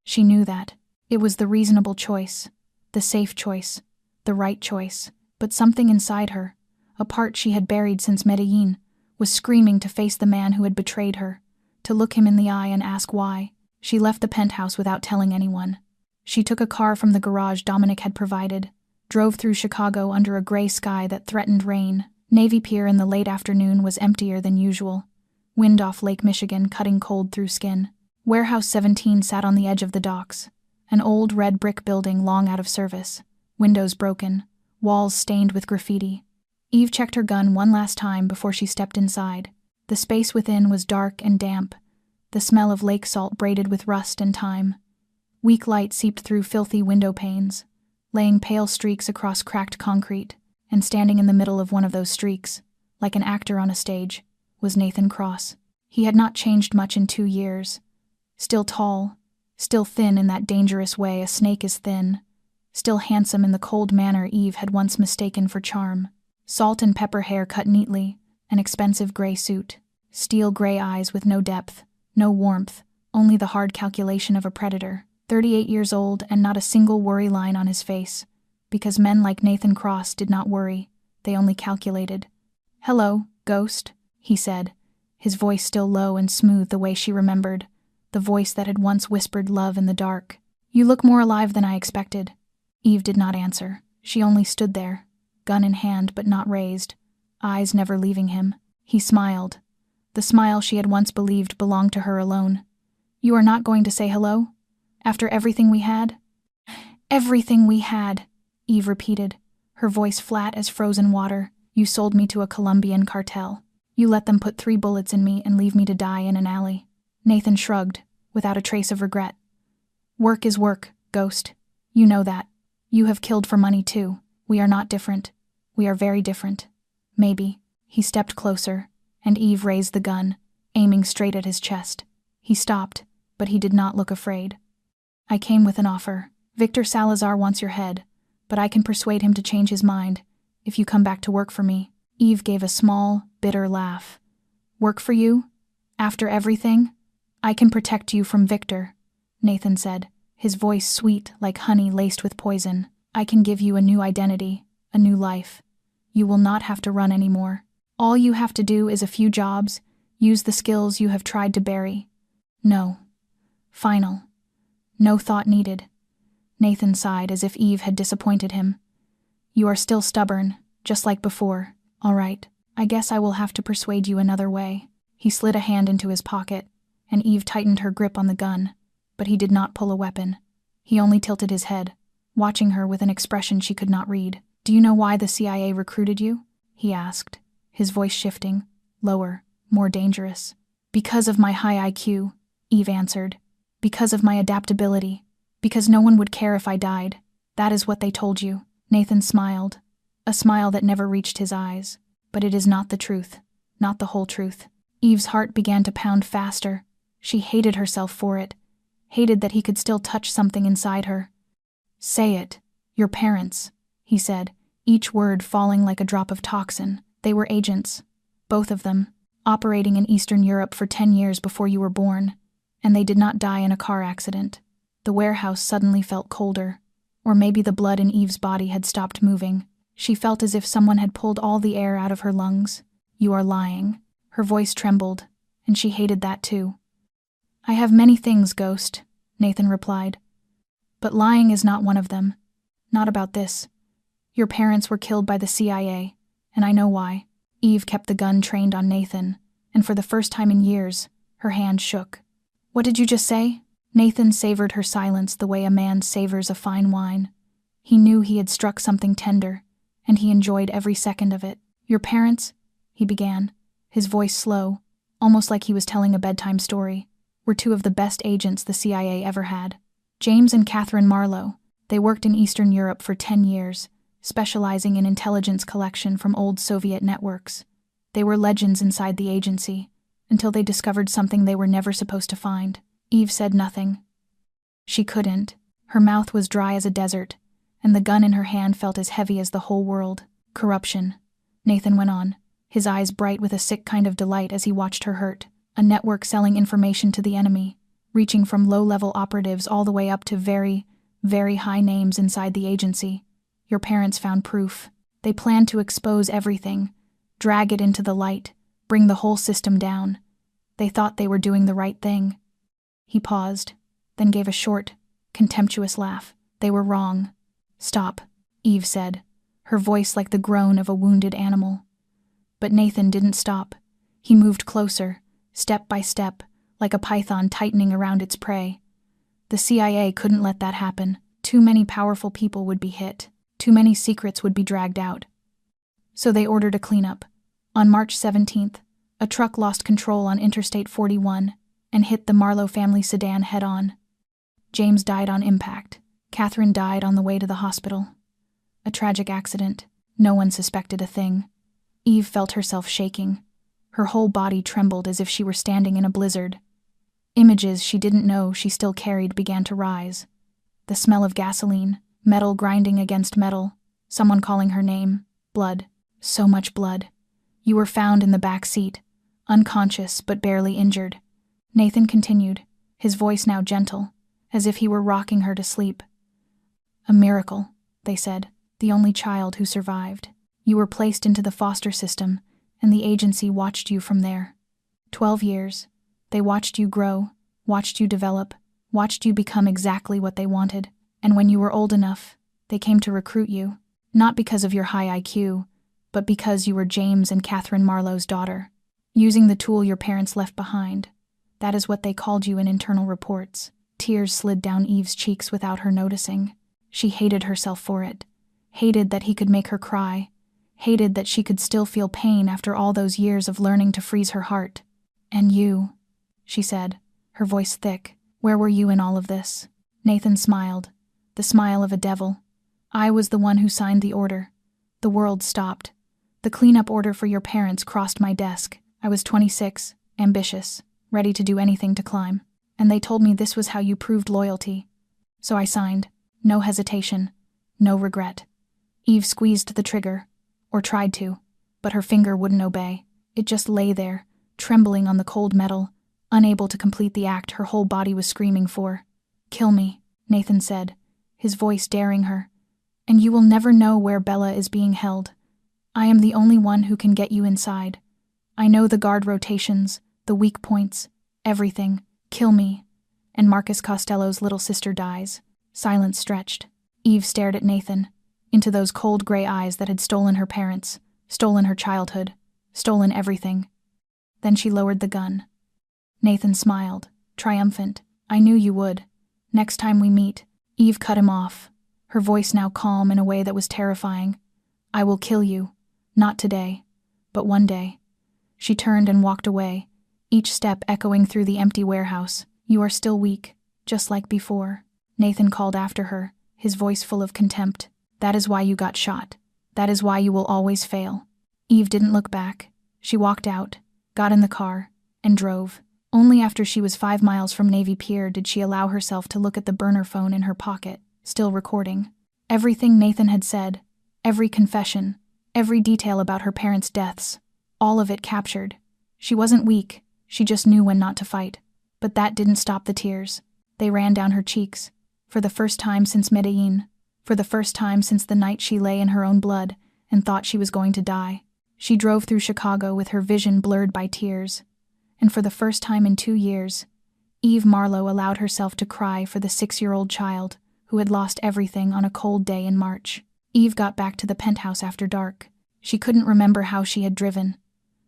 She knew that. It was the reasonable choice, the safe choice, the right choice. But something inside her, a part she had buried since Medellin, was screaming to face the man who had betrayed her, to look him in the eye and ask why. She left the penthouse without telling anyone. She took a car from the garage Dominic had provided, drove through Chicago under a gray sky that threatened rain. Navy Pier in the late afternoon was emptier than usual. Wind off Lake Michigan cutting cold through skin. Warehouse 17 sat on the edge of the docks, an old red brick building long out of service, windows broken, walls stained with graffiti. Eve checked her gun one last time before she stepped inside. The space within was dark and damp, the smell of lake salt braided with rust and time. Weak light seeped through filthy window panes, laying pale streaks across cracked concrete, and standing in the middle of one of those streaks, like an actor on a stage, was Nathan Cross. He had not changed much in 2 years. Still tall, still thin in that dangerous way a snake is thin, still handsome in the cold manner Eve had once mistaken for charm. Salt and pepper hair cut neatly, an expensive gray suit, steel gray eyes with no depth, no warmth, only the hard calculation of a predator. 38 years old and not a single worry line on his face, because men like Nathan Cross did not worry, they only calculated. "Hello, ghost," he said, his voice still low and smooth the way she remembered, the voice that had once whispered love in the dark. "You look more alive than I expected." Eve did not answer. She only stood there, gun in hand but not raised, eyes never leaving him. He smiled, the smile she had once believed belonged to her alone. "You are not going to say hello? After everything we had?" "Everything we had," Eve repeated, her voice flat as frozen water. "You sold me to a Colombian cartel. You let them put 3 bullets in me and leave me to die in an alley." Nathan shrugged, without a trace of regret. "Work is work, ghost. You know that. You have killed for money too. We are not different. We are very different. Maybe." He stepped closer, and Eve raised the gun, aiming straight at his chest. He stopped, but he did not look afraid. "I came with an offer. Victor Salazar wants your head, but I can persuade him to change his mind if you come back to work for me." Eve gave a small, bitter laugh. "Work for you? After everything? I can protect you from Victor," Nathan said, his voice sweet like honey laced with poison. "I can give you a new identity, a new life. You will not have to run anymore. All you have to do is a few jobs, use the skills you have tried to bury. No. Final. No thought needed." Nathan sighed as if Eve had disappointed him. "You are still stubborn, just like before. All right, I guess I will have to persuade you another way." He slid a hand into his pocket, and Eve tightened her grip on the gun, but he did not pull a weapon. He only tilted his head, watching her with an expression she could not read. "Do you know why the CIA recruited you?" he asked, his voice shifting, lower, more dangerous. "Because of my high IQ," Eve answered. "Because of my adaptability. Because no one would care if I died. That is what they told you." Nathan smiled, a smile that never reached his eyes. "But it is not the truth, not the whole truth." Eve's heart began to pound faster. She hated herself for it, hated that he could still touch something inside her. "Say it. Your parents," he said, each word falling like a drop of toxin. "They were agents, both of them, operating in Eastern Europe for 10 years before you were born, and they did not die in a car accident." The warehouse suddenly felt colder, or maybe the blood in Eve's body had stopped moving. She felt as if someone had pulled all the air out of her lungs. "You are lying." Her voice trembled, and she hated that too. "I have many things, Ghost," Nathan replied. "But lying is not one of them. Not about this. Your parents were killed by the CIA, and I know why." Eve kept the gun trained on Nathan, and for the first time in years, her hand shook. "What did you just say?" Nathan savored her silence the way a man savors a fine wine. He knew he had struck something tender, and he enjoyed every second of it. "Your parents," he began, his voice slow, almost like he was telling a bedtime story, "were two of the best agents the CIA ever had. James and Catherine Marlowe. They worked in Eastern Europe for 10 years, specializing in intelligence collection from old Soviet networks. They were legends inside the agency, until they discovered something they were never supposed to find." Eve said nothing. She couldn't. Her mouth was dry as a desert, and the gun in her hand felt as heavy as the whole world. "Corruption," Nathan went on, his eyes bright with a sick kind of delight as he watched her hurt. "A network selling information to the enemy, reaching from low-level operatives all the way up to very, very high names inside the agency. Your parents found proof. They planned to expose everything, drag it into the light, bring the whole system down. They thought they were doing the right thing." He paused, then gave a short, contemptuous laugh. "They were wrong." "Stop," Eve said, her voice like the groan of a wounded animal. But Nathan didn't stop. He moved closer, step by step, like a python tightening around its prey. The CIA couldn't let that happen. Too many powerful people would be hit. Too many secrets would be dragged out. So they ordered a cleanup. On March 17th, a truck lost control on Interstate 41 and hit the Marlowe family sedan head-on. James died on impact. Catherine died on the way to the hospital. A tragic accident. No one suspected a thing. Eve felt herself shaking. Her whole body trembled as if she were standing in a blizzard. Images she didn't know she still carried began to rise. The smell of gasoline, metal grinding against metal, someone calling her name, blood, so much blood. "You were found in the back seat, unconscious but barely injured." Nathan continued, his voice now gentle, as if he were rocking her to sleep. "A miracle," they said, "the only child who survived. You were placed into the foster system, and the agency watched you from there. 12 years. They watched you grow, watched you develop, watched you become exactly what they wanted. And when you were old enough, they came to recruit you, not because of your high IQ, but because you were James and Catherine Marlowe's daughter. Using the tool your parents left behind. That is what they called you in internal reports." Tears slid down Eve's cheeks without her noticing. She hated herself for it. Hated that he could make her cry. Hated that she could still feel pain after all those years of learning to freeze her heart. "And you," she said, her voice thick, "where were you in all of this?" Nathan smiled, the smile of a devil. "I was the one who signed the order. The world stopped. The cleanup order for your parents crossed my desk. I was 26, ambitious, ready to do anything to climb. And they told me this was how you proved loyalty. So I signed. No hesitation. No regret." Eve squeezed the trigger, or tried to, but her finger wouldn't obey. It just lay there, trembling on the cold metal, unable to complete the act her whole body was screaming for. "Kill me," Nathan said, his voice daring her. "And you will never know where Bella is being held. I am the only one who can get you inside. I know the guard rotations, the weak points, everything. Kill me." And Marcus Costello's little sister dies. Silence stretched. Eve stared at Nathan, into those cold gray eyes that had stolen her parents, stolen her childhood, stolen everything. Then she lowered the gun. Nathan smiled, triumphant. "I knew you would. Next time we meet." Eve cut him off, her voice now calm in a way that was terrifying. "I will kill you. Not today, but one day." She turned and walked away, each step echoing through the empty warehouse. "You are still weak, just like before." Nathan called after her, his voice full of contempt. "That is why you got shot. That is why you will always fail." Eve didn't look back. She walked out, got in the car, and drove. Only after she was 5 miles from Navy Pier did she allow herself to look at the burner phone in her pocket, still recording. Everything Nathan had said, every confession, every detail about her parents' deaths, all of it captured. She wasn't weak, she just knew when not to fight. But that didn't stop the tears. They ran down her cheeks. For the first time since Medellin, for the first time since the night she lay in her own blood and thought she was going to die. She drove through Chicago with her vision blurred by tears. And for the first time in 2 years, Eve Marlowe allowed herself to cry for the 6-year-old child who had lost everything on a cold day in March. Eve got back to the penthouse after dark. She couldn't remember how she had driven,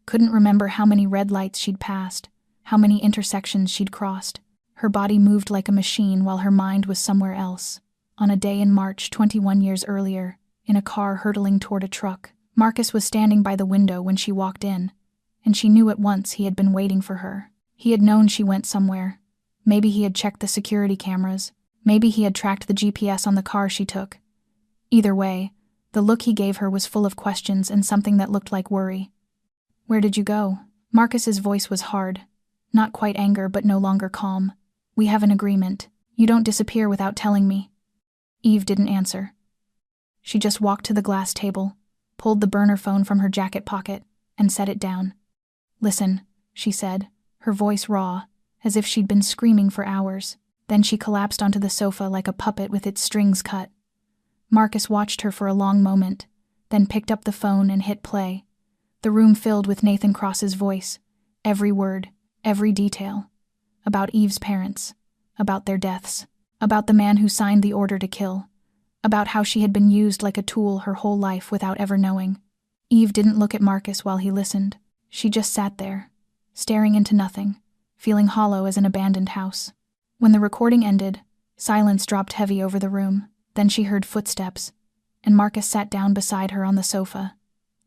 couldn't remember how many red lights she'd passed, how many intersections she'd crossed. Her body moved like a machine while her mind was somewhere else. On a day in March 21 years earlier, in a car hurtling toward a truck. Marcus was standing by the window when she walked in, and she knew at once he had been waiting for her. He had known she went somewhere. Maybe he had checked the security cameras. Maybe he had tracked the GPS on the car she took. Either way, the look he gave her was full of questions and something that looked like worry. "Where did you go?" Marcus's voice was hard. Not quite anger, but no longer calm. "We have an agreement. You don't disappear without telling me." Eve didn't answer. She just walked to the glass table, pulled the burner phone from her jacket pocket, and set it down. "Listen," she said, her voice raw, as if she'd been screaming for hours. Then she collapsed onto the sofa like a puppet with its strings cut. Marcus watched her for a long moment, then picked up the phone and hit play. The room filled with Nathan Cross's voice, every word, every detail. About Eve's parents, about their deaths, about the man who signed the order to kill, about how she had been used like a tool her whole life without ever knowing. Eve didn't look at Marcus while he listened. She just sat there, staring into nothing, feeling hollow as an abandoned house. When the recording ended, silence dropped heavy over the room. Then she heard footsteps, and Marcus sat down beside her on the sofa.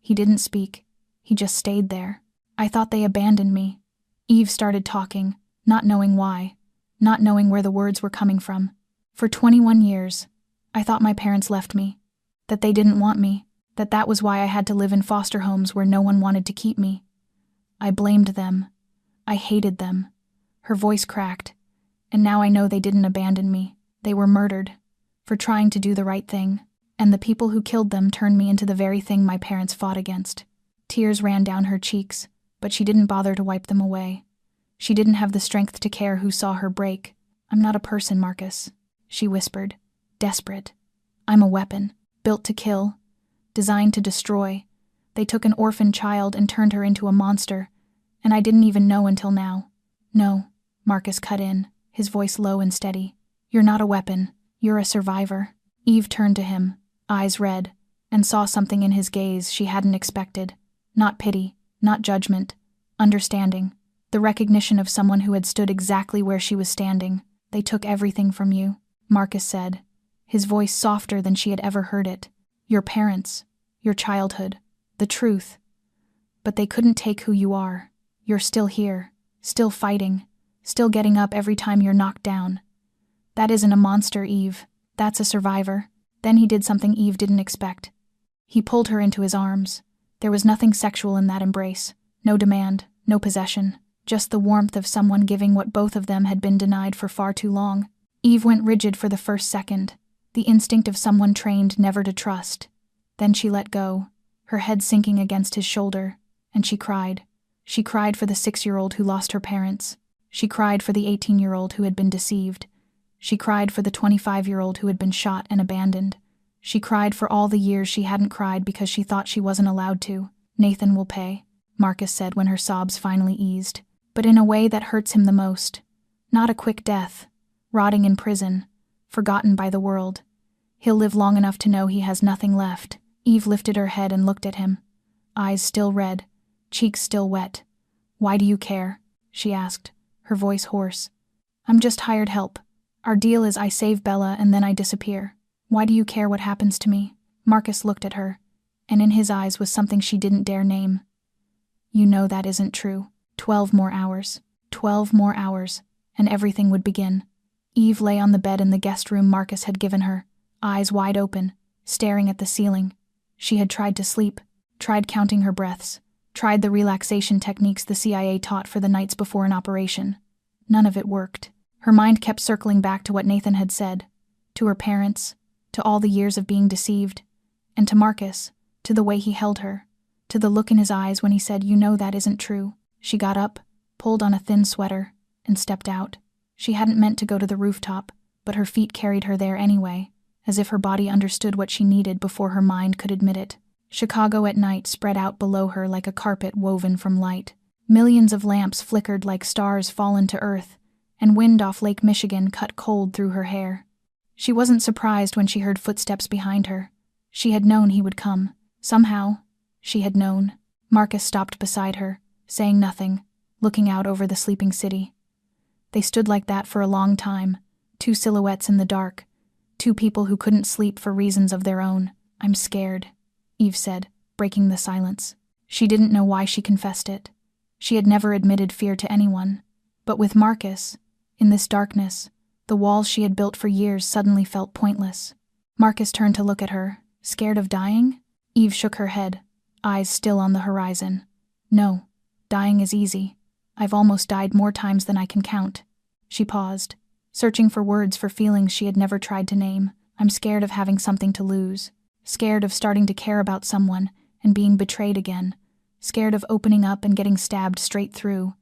He didn't speak. He just stayed there. "I thought they abandoned me." Eve started talking, not knowing why, not knowing where the words were coming from. "For 21 years, I thought my parents left me, that they didn't want me, that was why I had to live in foster homes where no one wanted to keep me. I blamed them. I hated them." Her voice cracked. "And now I know they didn't abandon me. They were murdered for trying to do the right thing, and the people who killed them turned me into the very thing my parents fought against." Tears ran down her cheeks, but she didn't bother to wipe them away. She didn't have the strength to care who saw her break. "I'm not a person, Marcus," she whispered, desperate. "I'm a weapon, built to kill, designed to destroy. They took an orphan child and turned her into a monster, and I didn't even know until now." "No," Marcus cut in, his voice low and steady. "You're not a weapon. You're a survivor." Eve turned to him, eyes red, and saw something in his gaze she hadn't expected. Not pity, not judgment, understanding, the recognition of someone who had stood exactly where she was standing. "They took everything from you," Marcus said, his voice softer than she had ever heard it. "Your parents, your childhood, the truth. But they couldn't take who you are. You're still here, still fighting, still getting up every time you're knocked down. That isn't a monster, Eve. That's a survivor." Then he did something Eve didn't expect. He pulled her into his arms. There was nothing sexual in that embrace. No demand, no possession. Just the warmth of someone giving what both of them had been denied for far too long. Eve went rigid for the first second, the instinct of someone trained never to trust. Then she let go, her head sinking against his shoulder, and she cried. She cried for the 6-year-old who lost her parents. She cried for the 18-year-old who had been deceived. She cried for the 25-year-old who had been shot and abandoned. She cried for all the years she hadn't cried because she thought she wasn't allowed to. "Nathan will pay," Marcus said when her sobs finally eased, but in a way that hurts him the most. Not a quick death, rotting in prison, forgotten by the world. He'll live long enough to know he has nothing left. Eve lifted her head and looked at him, eyes still red, cheeks still wet. "Why do you care?" she asked, her voice hoarse. "I'm just hired help. Our deal is I save Bella and then I disappear. Why do you care what happens to me?" Marcus looked at her, and in his eyes was something she didn't dare name. "You know that isn't true. 12 more hours. 12 more hours, and everything would begin." Eve lay on the bed in the guest room Marcus had given her, eyes wide open, staring at the ceiling. She had tried to sleep, tried counting her breaths, tried the relaxation techniques the CIA taught for the nights before an operation. None of it worked. Her mind kept circling back to what Nathan had said, to her parents, to all the years of being deceived, and to Marcus, to the way he held her, to the look in his eyes when he said, "You know that isn't true." She got up, pulled on a thin sweater, and stepped out. She hadn't meant to go to the rooftop, but her feet carried her there anyway, as if her body understood what she needed before her mind could admit it. Chicago at night spread out below her like a carpet woven from light. Millions of lamps flickered like stars fallen to earth, and wind off Lake Michigan cut cold through her hair. She wasn't surprised when she heard footsteps behind her. She had known he would come. Somehow, she had known. Marcus stopped beside her, saying nothing, looking out over the sleeping city. They stood like that for a long time, two silhouettes in the dark, two people who couldn't sleep for reasons of their own. I'm scared, Eve said, breaking the silence. She didn't know why she confessed it. She had never admitted fear to anyone. But with Marcus, in this darkness, the walls she had built for years suddenly felt pointless. Marcus turned to look at her. Scared of dying? Eve shook her head, eyes still on the horizon. No, dying is easy. I've almost died more times than I can count. She paused, searching for words for feelings she had never tried to name. I'm scared of having something to lose. Scared of starting to care about someone and being betrayed again. Scared of opening up and getting stabbed straight through.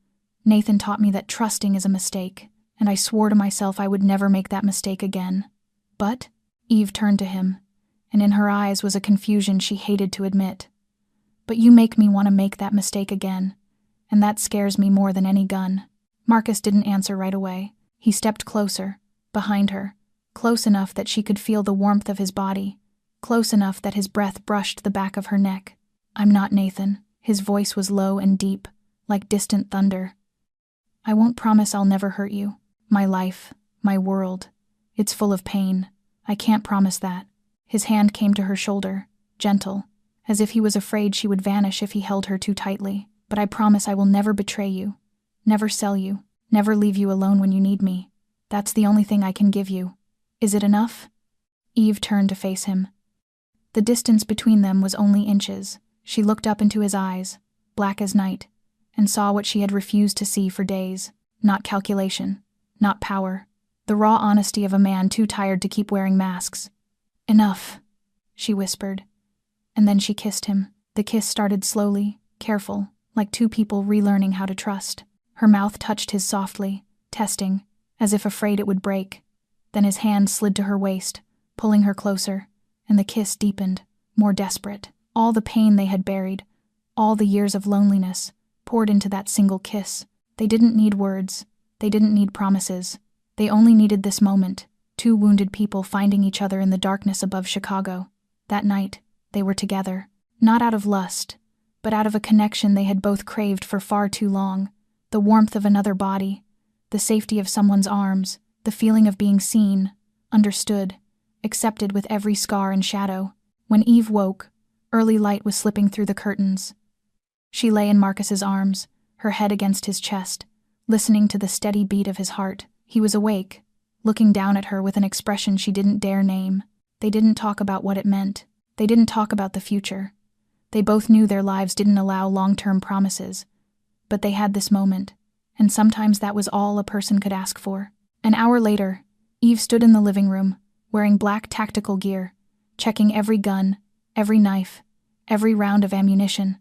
Nathan taught me that trusting is a mistake, and I swore to myself I would never make that mistake again. But Eve turned to him, and in her eyes was a confusion she hated to admit. But you make me want to make that mistake again, and that scares me more than any gun. Marcus didn't answer right away. He stepped closer, behind her, close enough that she could feel the warmth of his body, close enough that his breath brushed the back of her neck. I'm not Nathan. His voice was low and deep, like distant thunder. I won't promise I'll never hurt you. My life, my world, it's full of pain. I can't promise that. His hand came to her shoulder, gentle, as if he was afraid she would vanish if he held her too tightly. But I promise I will never betray you, never sell you, never leave you alone when you need me. That's the only thing I can give you. Is it enough? Eve turned to face him. The distance between them was only inches. She looked up into his eyes, black as night, and saw what she had refused to see for days. Not calculation, not power, the raw honesty of a man too tired to keep wearing masks. Enough, she whispered. And then she kissed him. The kiss started slowly, careful, like two people relearning how to trust. Her mouth touched his softly, testing, as if afraid it would break. Then his hand slid to her waist, pulling her closer, and the kiss deepened, more desperate. All the pain they had buried, all the years of loneliness, poured into that single kiss. They didn't need words. They didn't need promises. They only needed this moment, two wounded people finding each other in the darkness above Chicago. That night, they were together, not out of lust, but out of a connection they had both craved for far too long. The warmth of another body, the safety of someone's arms, the feeling of being seen, understood, accepted with every scar and shadow. When Eve woke, early light was slipping through the curtains. She lay in Marcus's arms, her head against his chest, listening to the steady beat of his heart. He was awake, looking down at her with an expression she didn't dare name. They didn't talk about what it meant. They didn't talk about the future. They both knew their lives didn't allow long-term promises. But they had this moment, and sometimes that was all a person could ask for. An hour later, Eve stood in the living room, wearing black tactical gear, checking every gun, every knife, every round of ammunition.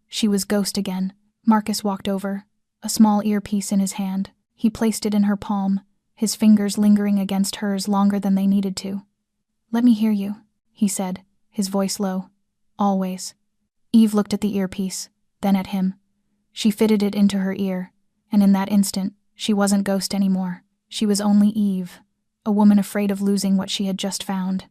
She was ghost again. Marcus walked over, a small earpiece in his hand. He placed it in her palm, his fingers lingering against hers longer than they needed to. Let me hear you, he said, his voice low. Always. Eve looked at the earpiece, then at him. She fitted it into her ear, and in that instant, she wasn't Ghost anymore. She was only Eve, a woman afraid of losing what she had just found.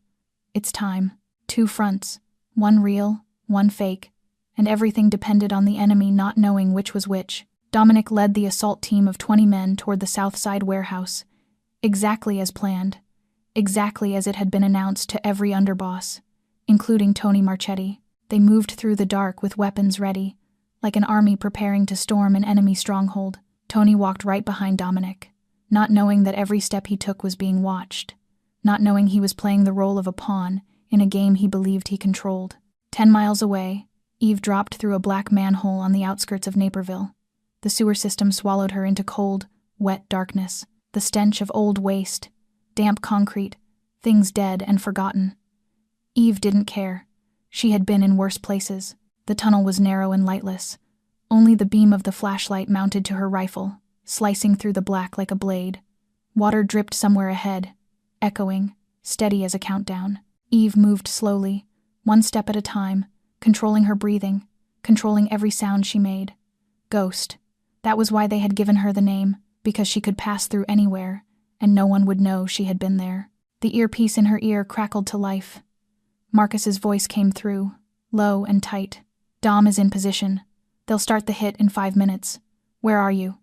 It's time. 2 fronts, one real, one fake, and everything depended on the enemy not knowing which was which. Dominic led the assault team of 20 men toward the South Side warehouse, exactly as planned, exactly as it had been announced to every underboss, including Tony Marchetti. They moved through the dark with weapons ready, like an army preparing to storm an enemy stronghold. Tony walked right behind Dominic, not knowing that every step he took was being watched, not knowing he was playing the role of a pawn in a game he believed he controlled. 10 miles away, Eve dropped through a black manhole on the outskirts of Naperville. The sewer system swallowed her into cold, wet darkness, the stench of old waste, damp concrete, things dead and forgotten. Eve didn't care. She had been in worse places. The tunnel was narrow and lightless. Only the beam of the flashlight mounted to her rifle, slicing through the black like a blade. Water dripped somewhere ahead, echoing, steady as a countdown. Eve moved slowly, one step at a time, controlling her breathing, controlling every sound she made. Ghost. That was why they had given her the name, because she could pass through anywhere, and no one would know she had been there. The earpiece in her ear crackled to life. Marcus's voice came through, low and tight. Dom is in position. They'll start the hit in 5 minutes. Where are you?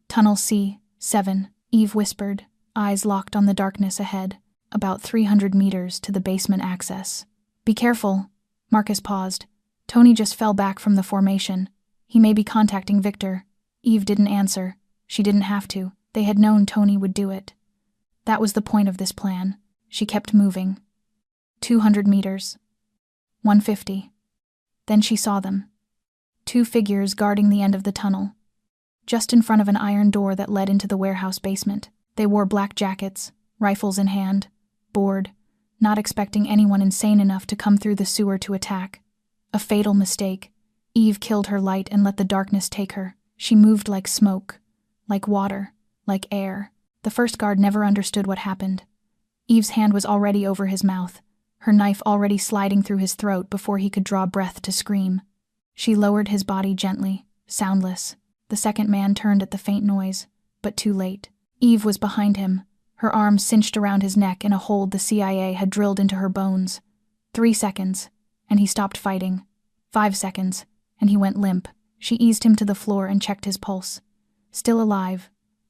Tunnel C, 7, Eve whispered, eyes locked on the darkness ahead, about 300 meters to the basement access. Be careful. Marcus paused. Tony just fell back from the formation. He may be contacting Victor. Eve didn't answer. She didn't have to. They had known Tony would do it. That was the point of this plan. She kept moving. 200 meters. 150. Then she saw them. 2 figures guarding the end of the tunnel. Just in front of an iron door that led into the warehouse basement. They wore black jackets, rifles in hand, bored, not expecting anyone insane enough to come through the sewer to attack. A fatal mistake. Eve killed her light and let the darkness take her. She moved like smoke, like water, like air. The first guard never understood what happened. Eve's hand was already over his mouth, her knife already sliding through his throat before he could draw breath to scream. She lowered his body gently, soundless. The second man turned at the faint noise, but too late. Eve was behind him, her arms cinched around his neck in a hold the CIA had drilled into her bones. 3 seconds, and he stopped fighting. 5 seconds, and he went limp. She eased him to the floor and checked his pulse. Still alive,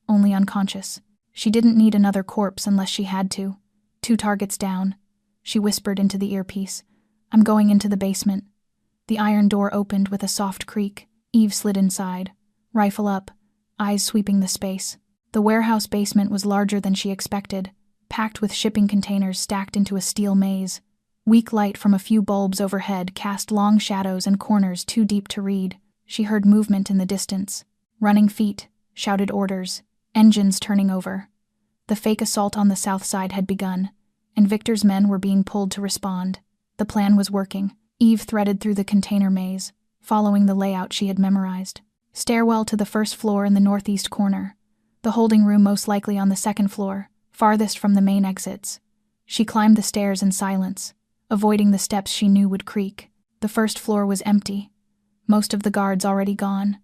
only unconscious. She didn't need another corpse unless she had to. 2 targets down. She whispered into the earpiece, "I'm going into the basement." The iron door opened with a soft creak. Eve slid inside, rifle up, eyes sweeping the space. The warehouse basement was larger than she expected, packed with shipping containers stacked into a steel maze. Weak light from a few bulbs overhead cast long shadows and corners too deep to read. She heard movement in the distance. Running feet, shouted orders, engines turning over. The fake assault on the south side had begun, and Victor's men were being pulled to respond. The plan was working. Eve threaded through the container maze, following the layout she had memorized. Stairwell to the first floor in the northeast corner. The holding room most likely on the second floor, farthest from the main exits. She climbed the stairs in silence, avoiding the steps she knew would creak. The first floor was empty. Most of the guards already gone.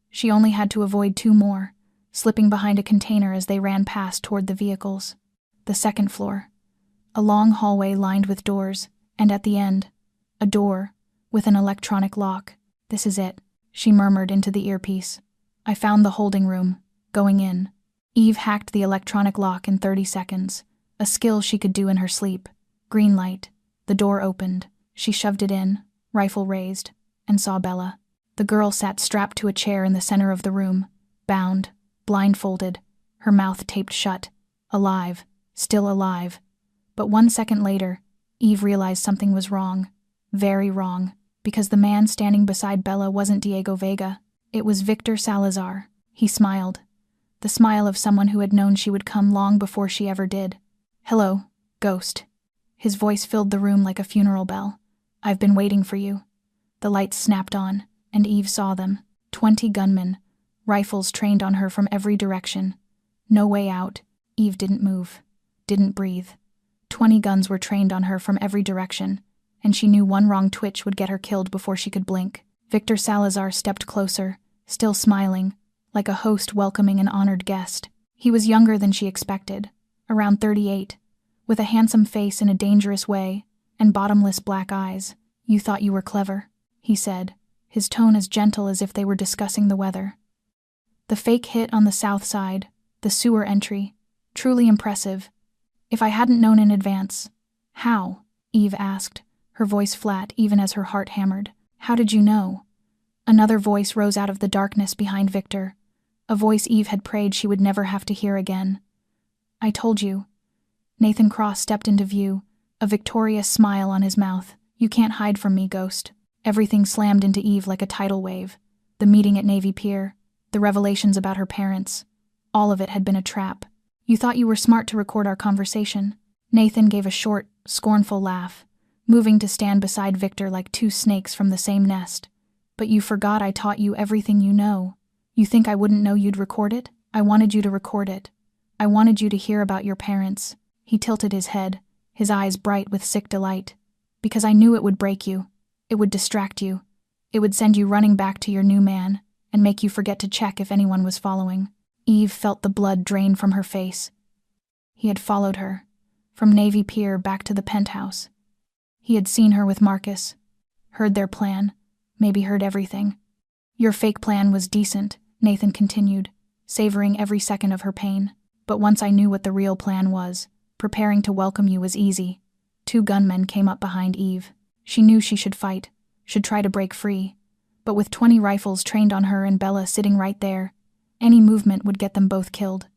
She only had to avoid 2 more, slipping behind a container as they ran past toward the vehicles. The second floor. A long hallway lined with doors, and at the end, a door with an electronic lock. "This is it," she murmured into the earpiece. "I found the holding room. Going in." Eve hacked the electronic lock in 30 seconds, a skill she could do in her sleep. Green light. The door opened. She shoved it in, rifle raised, and saw Bella. The girl sat strapped to a chair in the center of the room, bound, blindfolded, her mouth taped shut, alive, still alive. But 1 second later, Eve realized something was wrong, very wrong, because the man standing beside Bella wasn't Diego Vega. It was Victor Salazar. He smiled. The smile of someone who had known she would come long before she ever did. "Hello, Ghost." His voice filled the room like a funeral bell. "I've been waiting for you." The lights snapped on, and Eve saw them. 20 gunmen, rifles trained on her from every direction. No way out. Eve didn't move, didn't breathe. 20 guns were trained on her from every direction, and she knew one wrong twitch would get her killed before she could blink. Victor Salazar stepped closer, still smiling, like a host welcoming an honored guest. He was younger than she expected, around 38, with a handsome face in a dangerous way, and bottomless black eyes. "You thought you were clever," he said, his tone as gentle as if they were discussing the weather. The fake hit on the south side, the sewer entry, truly impressive. "If I hadn't known in advance." "How?" Eve asked, her voice flat even as her heart hammered. "How did you know?" Another voice rose out of the darkness behind Victor, a voice Eve had prayed she would never have to hear again. "I told you." Nathan Cross stepped into view, a victorious smile on his mouth. "You can't hide from me, Ghost." Everything slammed into Eve like a tidal wave. The meeting at Navy Pier, the revelations about her parents, all of it had been a trap. "You thought you were smart to record our conversation." Nathan gave a short, scornful laugh, moving to stand beside Victor like 2 snakes from the same nest. "But you forgot I taught you everything you know. You think I wouldn't know you'd record it? I wanted you to record it. I wanted you to hear about your parents." He tilted his head, his eyes bright with sick delight. "Because I knew it would break you. It would distract you. It would send you running back to your new man, and make you forget to check if anyone was following." Eve felt the blood drain from her face. He had followed her, from Navy Pier back to the penthouse. He had seen her with Marcus, heard their plan, maybe heard everything. "Your fake plan was decent," Nathan continued, savoring every second of her pain. "But once I knew what the real plan was, preparing to welcome you was easy. 2 gunmen came up behind Eve. She knew she should fight, should try to break free. But with 20 rifles trained on her and Bella sitting right there, any movement would get them both killed.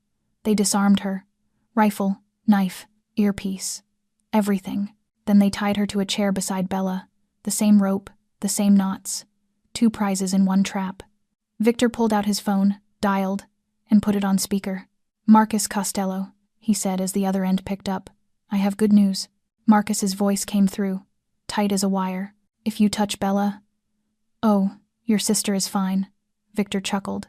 They disarmed her. Rifle, knife, earpiece. Everything. Then they tied her to a chair beside Bella. The same rope, the same knots. 2 prizes in 1 trap. Victor pulled out his phone, dialed, and put it on speaker. "Marcus Costello," he said as the other end picked up. "I have good news." Marcus's voice came through, tight as a wire. "If you touch Bella—" "Oh, your sister is fine," Victor chuckled.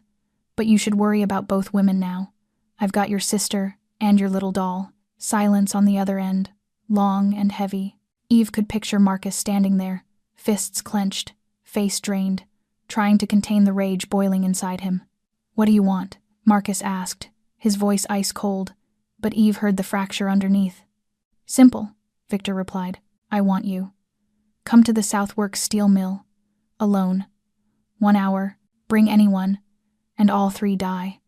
"But you should worry about both women now. I've got your sister and your little doll." Silence on the other end, long and heavy. Eve could picture Marcus standing there, fists clenched, face drained, trying to contain the rage boiling inside him. "What do you want?" Marcus asked, his voice ice cold, but Eve heard the fracture underneath. "Simple," Victor replied. "I want you. Come to the Southworks steel mill. Alone. 1 hour. Bring anyone. And all 3 die."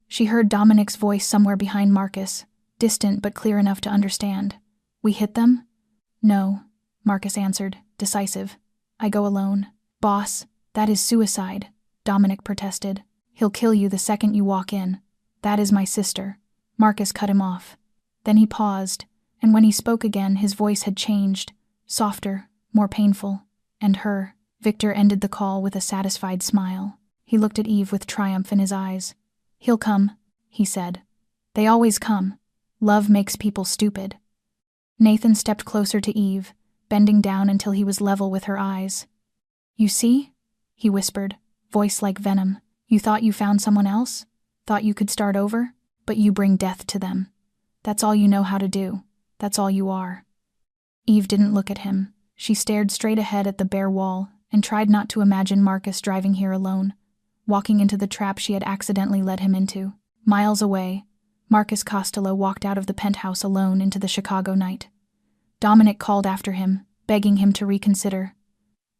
She heard Dominic's voice somewhere behind Marcus, distant but clear enough to understand. "We hit them?" "No," Marcus answered, decisive. "I go alone." "Boss, that is suicide," Dominic protested. "He'll kill you the second you walk in. That is my sister." Marcus cut him off. Then he paused, and when he spoke again, his voice had changed, softer, more painful. "And her." Victor ended the call with a satisfied smile. He looked at Eve with triumph in his eyes. "He'll come," he said. "They always come. Love makes people stupid." Nathan stepped closer to Eve, bending down until he was level with her eyes. "You see?" he whispered, voice like venom. "You thought you found someone else? Thought you could start over? But you bring death to them. That's all you know how to do. That's all you are." Eve didn't look at him. She stared straight ahead at the bare wall and tried not to imagine Marcus driving here alone, walking into the trap she had accidentally led him into. Miles away, Marcus Costello walked out of the penthouse alone into the Chicago night. Dominic called after him, begging him to reconsider.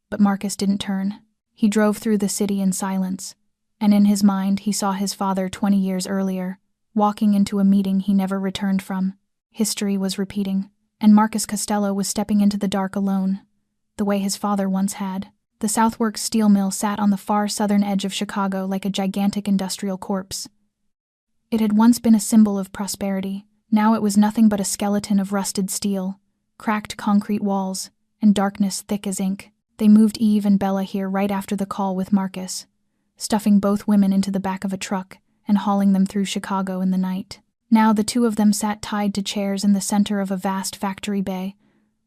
But Marcus didn't turn. He drove through the city in silence, and in his mind he saw his father 20 years earlier, walking into a meeting he never returned from. History was repeating, and Marcus Costello was stepping into the dark alone, the way his father once had. The Southworks steel mill sat on the far southern edge of Chicago like a gigantic industrial corpse. It had once been a symbol of prosperity. Now it was nothing but a skeleton of rusted steel, cracked concrete walls, and darkness thick as ink. They moved Eve and Bella here right after the call with Marcus, stuffing both women into the back of a truck and hauling them through Chicago in the night. Now the 2 of them sat tied to chairs in the center of a vast factory bay,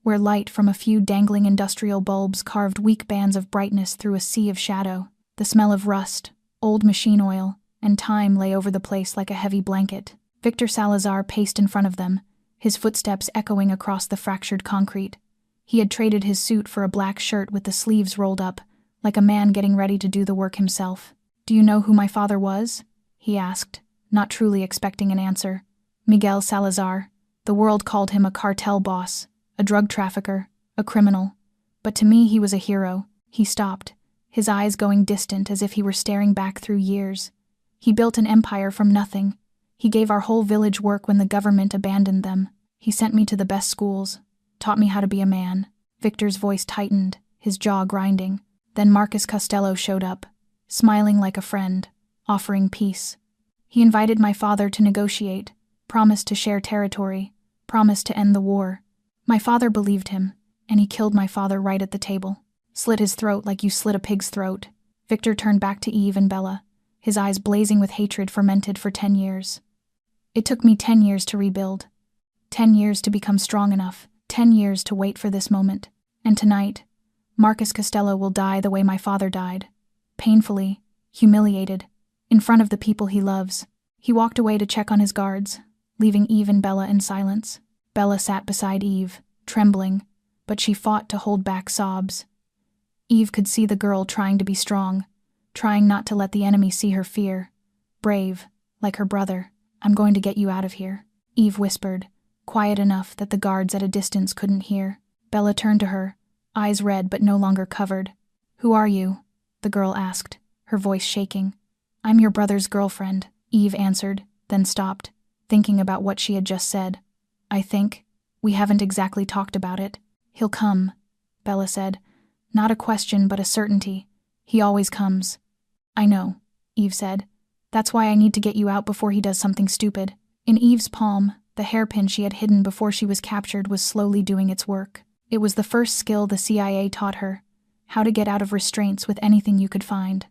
where light from a few dangling industrial bulbs carved weak bands of brightness through a sea of shadow. The smell of rust, old machine oil, and time lay over the place like a heavy blanket. Victor Salazar paced in front of them, his footsteps echoing across the fractured concrete. He had traded his suit for a black shirt with the sleeves rolled up, like a man getting ready to do the work himself. "Do you know who my father was?" he asked, not truly expecting an answer. "Miguel Salazar. The world called him a cartel boss, a drug trafficker, a criminal. But to me he was a hero." He stopped, his eyes going distant as if he were staring back through years. "He built an empire from nothing. He gave our whole village work when the government abandoned them. He sent me to the best schools, taught me how to be a man." Victor's voice tightened, his jaw grinding. Then Marcus Costello showed up, smiling like a friend, offering peace. "He invited my father to negotiate, promised to share territory, promised to end the war. My father believed him, and he killed my father right at the table. Slit his throat like you slit a pig's throat." Victor turned back to Eve and Bella, his eyes blazing with hatred fermented for 10 years. "It took me 10 years to rebuild. 10 years to become strong enough. 10 years to wait for this moment. And tonight, Marcus Costello will die the way my father died. Painfully, humiliated, in front of the people he loves." He walked away to check on his guards, leaving Eve and Bella in silence. Bella sat beside Eve, trembling, but she fought to hold back sobs. Eve could see the girl trying to be strong, trying not to let the enemy see her fear. Brave, like her brother. "I'm going to get you out of here," Eve whispered, quiet enough that the guards at a distance couldn't hear. Bella turned to her, eyes red but no longer covered. "Who are you?" the girl asked, her voice shaking. "I'm your brother's girlfriend," Eve answered, then stopped, thinking about what she had just said. "I think," We haven't exactly talked about it. He'll come, Bella said. Not a question, but a certainty. He always comes. I know, Eve said. That's why I need to get you out before he does something stupid. In Eve's palm, the hairpin she had hidden before she was captured was slowly doing its work. It was the first skill the CIA taught her, how to get out of restraints with anything you could find.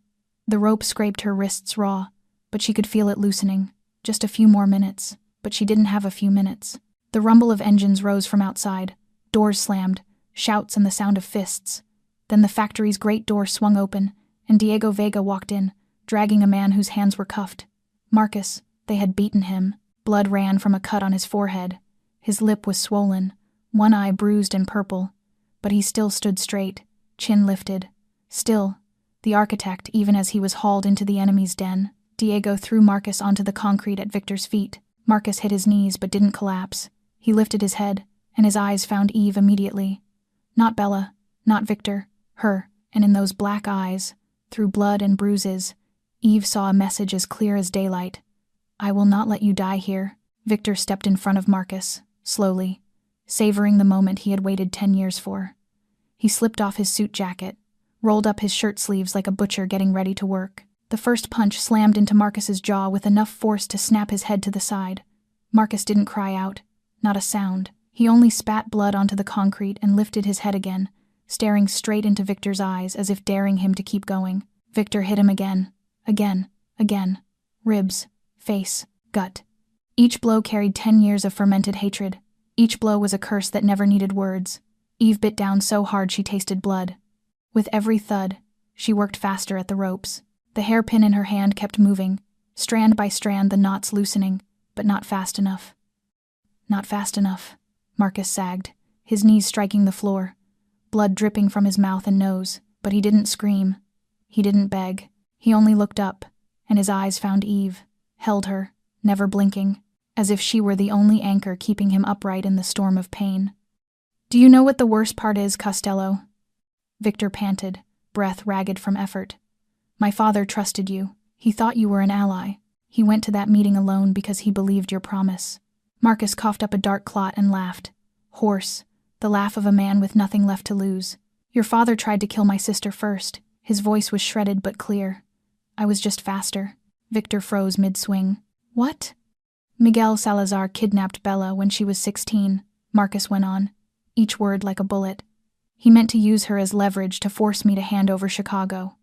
The rope scraped her wrists raw, but she could feel it loosening. Just a few more minutes, but she didn't have a few minutes. The rumble of engines rose from outside, doors slammed, shouts and the sound of fists. Then the factory's great door swung open, and Diego Vega walked in, dragging a man whose hands were cuffed. Marcus, they had beaten him. Blood ran from a cut on his forehead. His lip was swollen, one eye bruised and purple, but he still stood straight, chin lifted. Still, the architect, even as he was hauled into the enemy's den. Diego threw Marcus onto the concrete at Victor's feet. Marcus hit his knees but didn't collapse. He lifted his head, and his eyes found Eve immediately. Not Bella, not Victor, her, and in those black eyes, through blood and bruises, Eve saw a message as clear as daylight. I will not let you die here. Victor stepped in front of Marcus, slowly, savoring the moment he had waited 10 years for. He slipped off his suit jacket, rolled up his shirt sleeves like a butcher getting ready to work. The first punch slammed into Marcus's jaw with enough force to snap his head to the side. Marcus didn't cry out, not a sound. He only spat blood onto the concrete and lifted his head again, staring straight into Victor's eyes as if daring him to keep going. Victor hit him again. Again. Ribs, face, gut. Each blow carried 10 years of fermented hatred. Each blow was a curse that never needed words. Eve bit down so hard she tasted blood. With every thud, she worked faster at the ropes. The hairpin in her hand kept moving, strand by strand the knots loosening, but not fast enough. Not fast enough, Marcus sagged, his knees striking the floor, blood dripping from his mouth and nose, but he didn't scream. He didn't beg. He only looked up, and his eyes found Eve, held her, never blinking, as if she were the only anchor keeping him upright in the storm of pain. Do you know what the worst part is, Costello? Victor panted, breath ragged from effort. My father trusted you. He thought you were an ally. He went to that meeting alone because he believed your promise. Marcus coughed up a dark clot and laughed. Hoarse, the laugh of a man with nothing left to lose. Your father tried to kill my sister first. His voice was shredded but clear. I was just faster. Victor froze mid-swing. What? Miguel Salazar kidnapped Bella when she was 16, Marcus went on, each word like a bullet. He meant to use her as leverage to force me to hand over Chicago.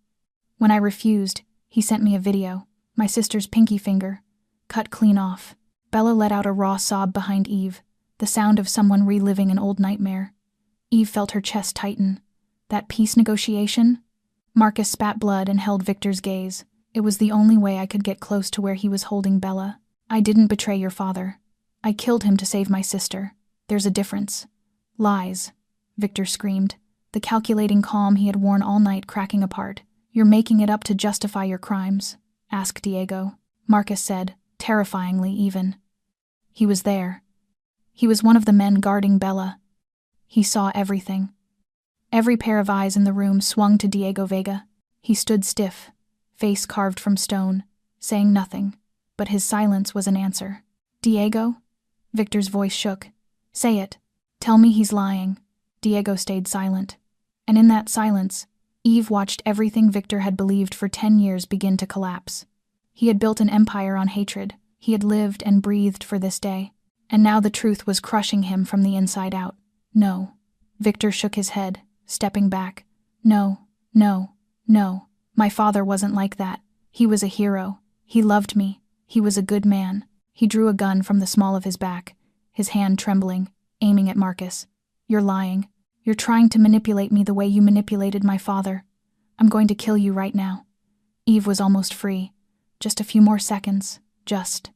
When I refused, he sent me a video, my sister's pinky finger, cut clean off. Bella let out a raw sob behind Eve, the sound of someone reliving an old nightmare. Eve felt her chest tighten. That peace negotiation? Marcus spat blood and held Victor's gaze. It was the only way I could get close to where he was holding Bella. I didn't betray your father. I killed him to save my sister. There's a difference. Lies, Victor screamed, the calculating calm he had worn all night cracking apart. You're making it up to justify your crimes, asked Diego. Marcus said, terrifyingly even. He was there. He was one of the men guarding Bella. He saw everything. Every pair of eyes in the room swung to Diego Vega. He stood stiff, face carved from stone, saying nothing, but his silence was an answer. Diego? Victor's voice shook. Say it. Tell me he's lying. Diego stayed silent. And in that silence, Eve watched everything Victor had believed for 10 years begin to collapse. He had built an empire on hatred. He had lived and breathed for this day. And now the truth was crushing him from the inside out. No. Victor shook his head, stepping back. No. My father wasn't like that. He was a hero. He loved me. He was a good man. He drew a gun from the small of his back, his hand trembling, aiming at Marcus. You're lying. You're trying to manipulate me the way you manipulated my father. I'm going to kill you right now. Eve was almost free. Just a few more seconds. Just.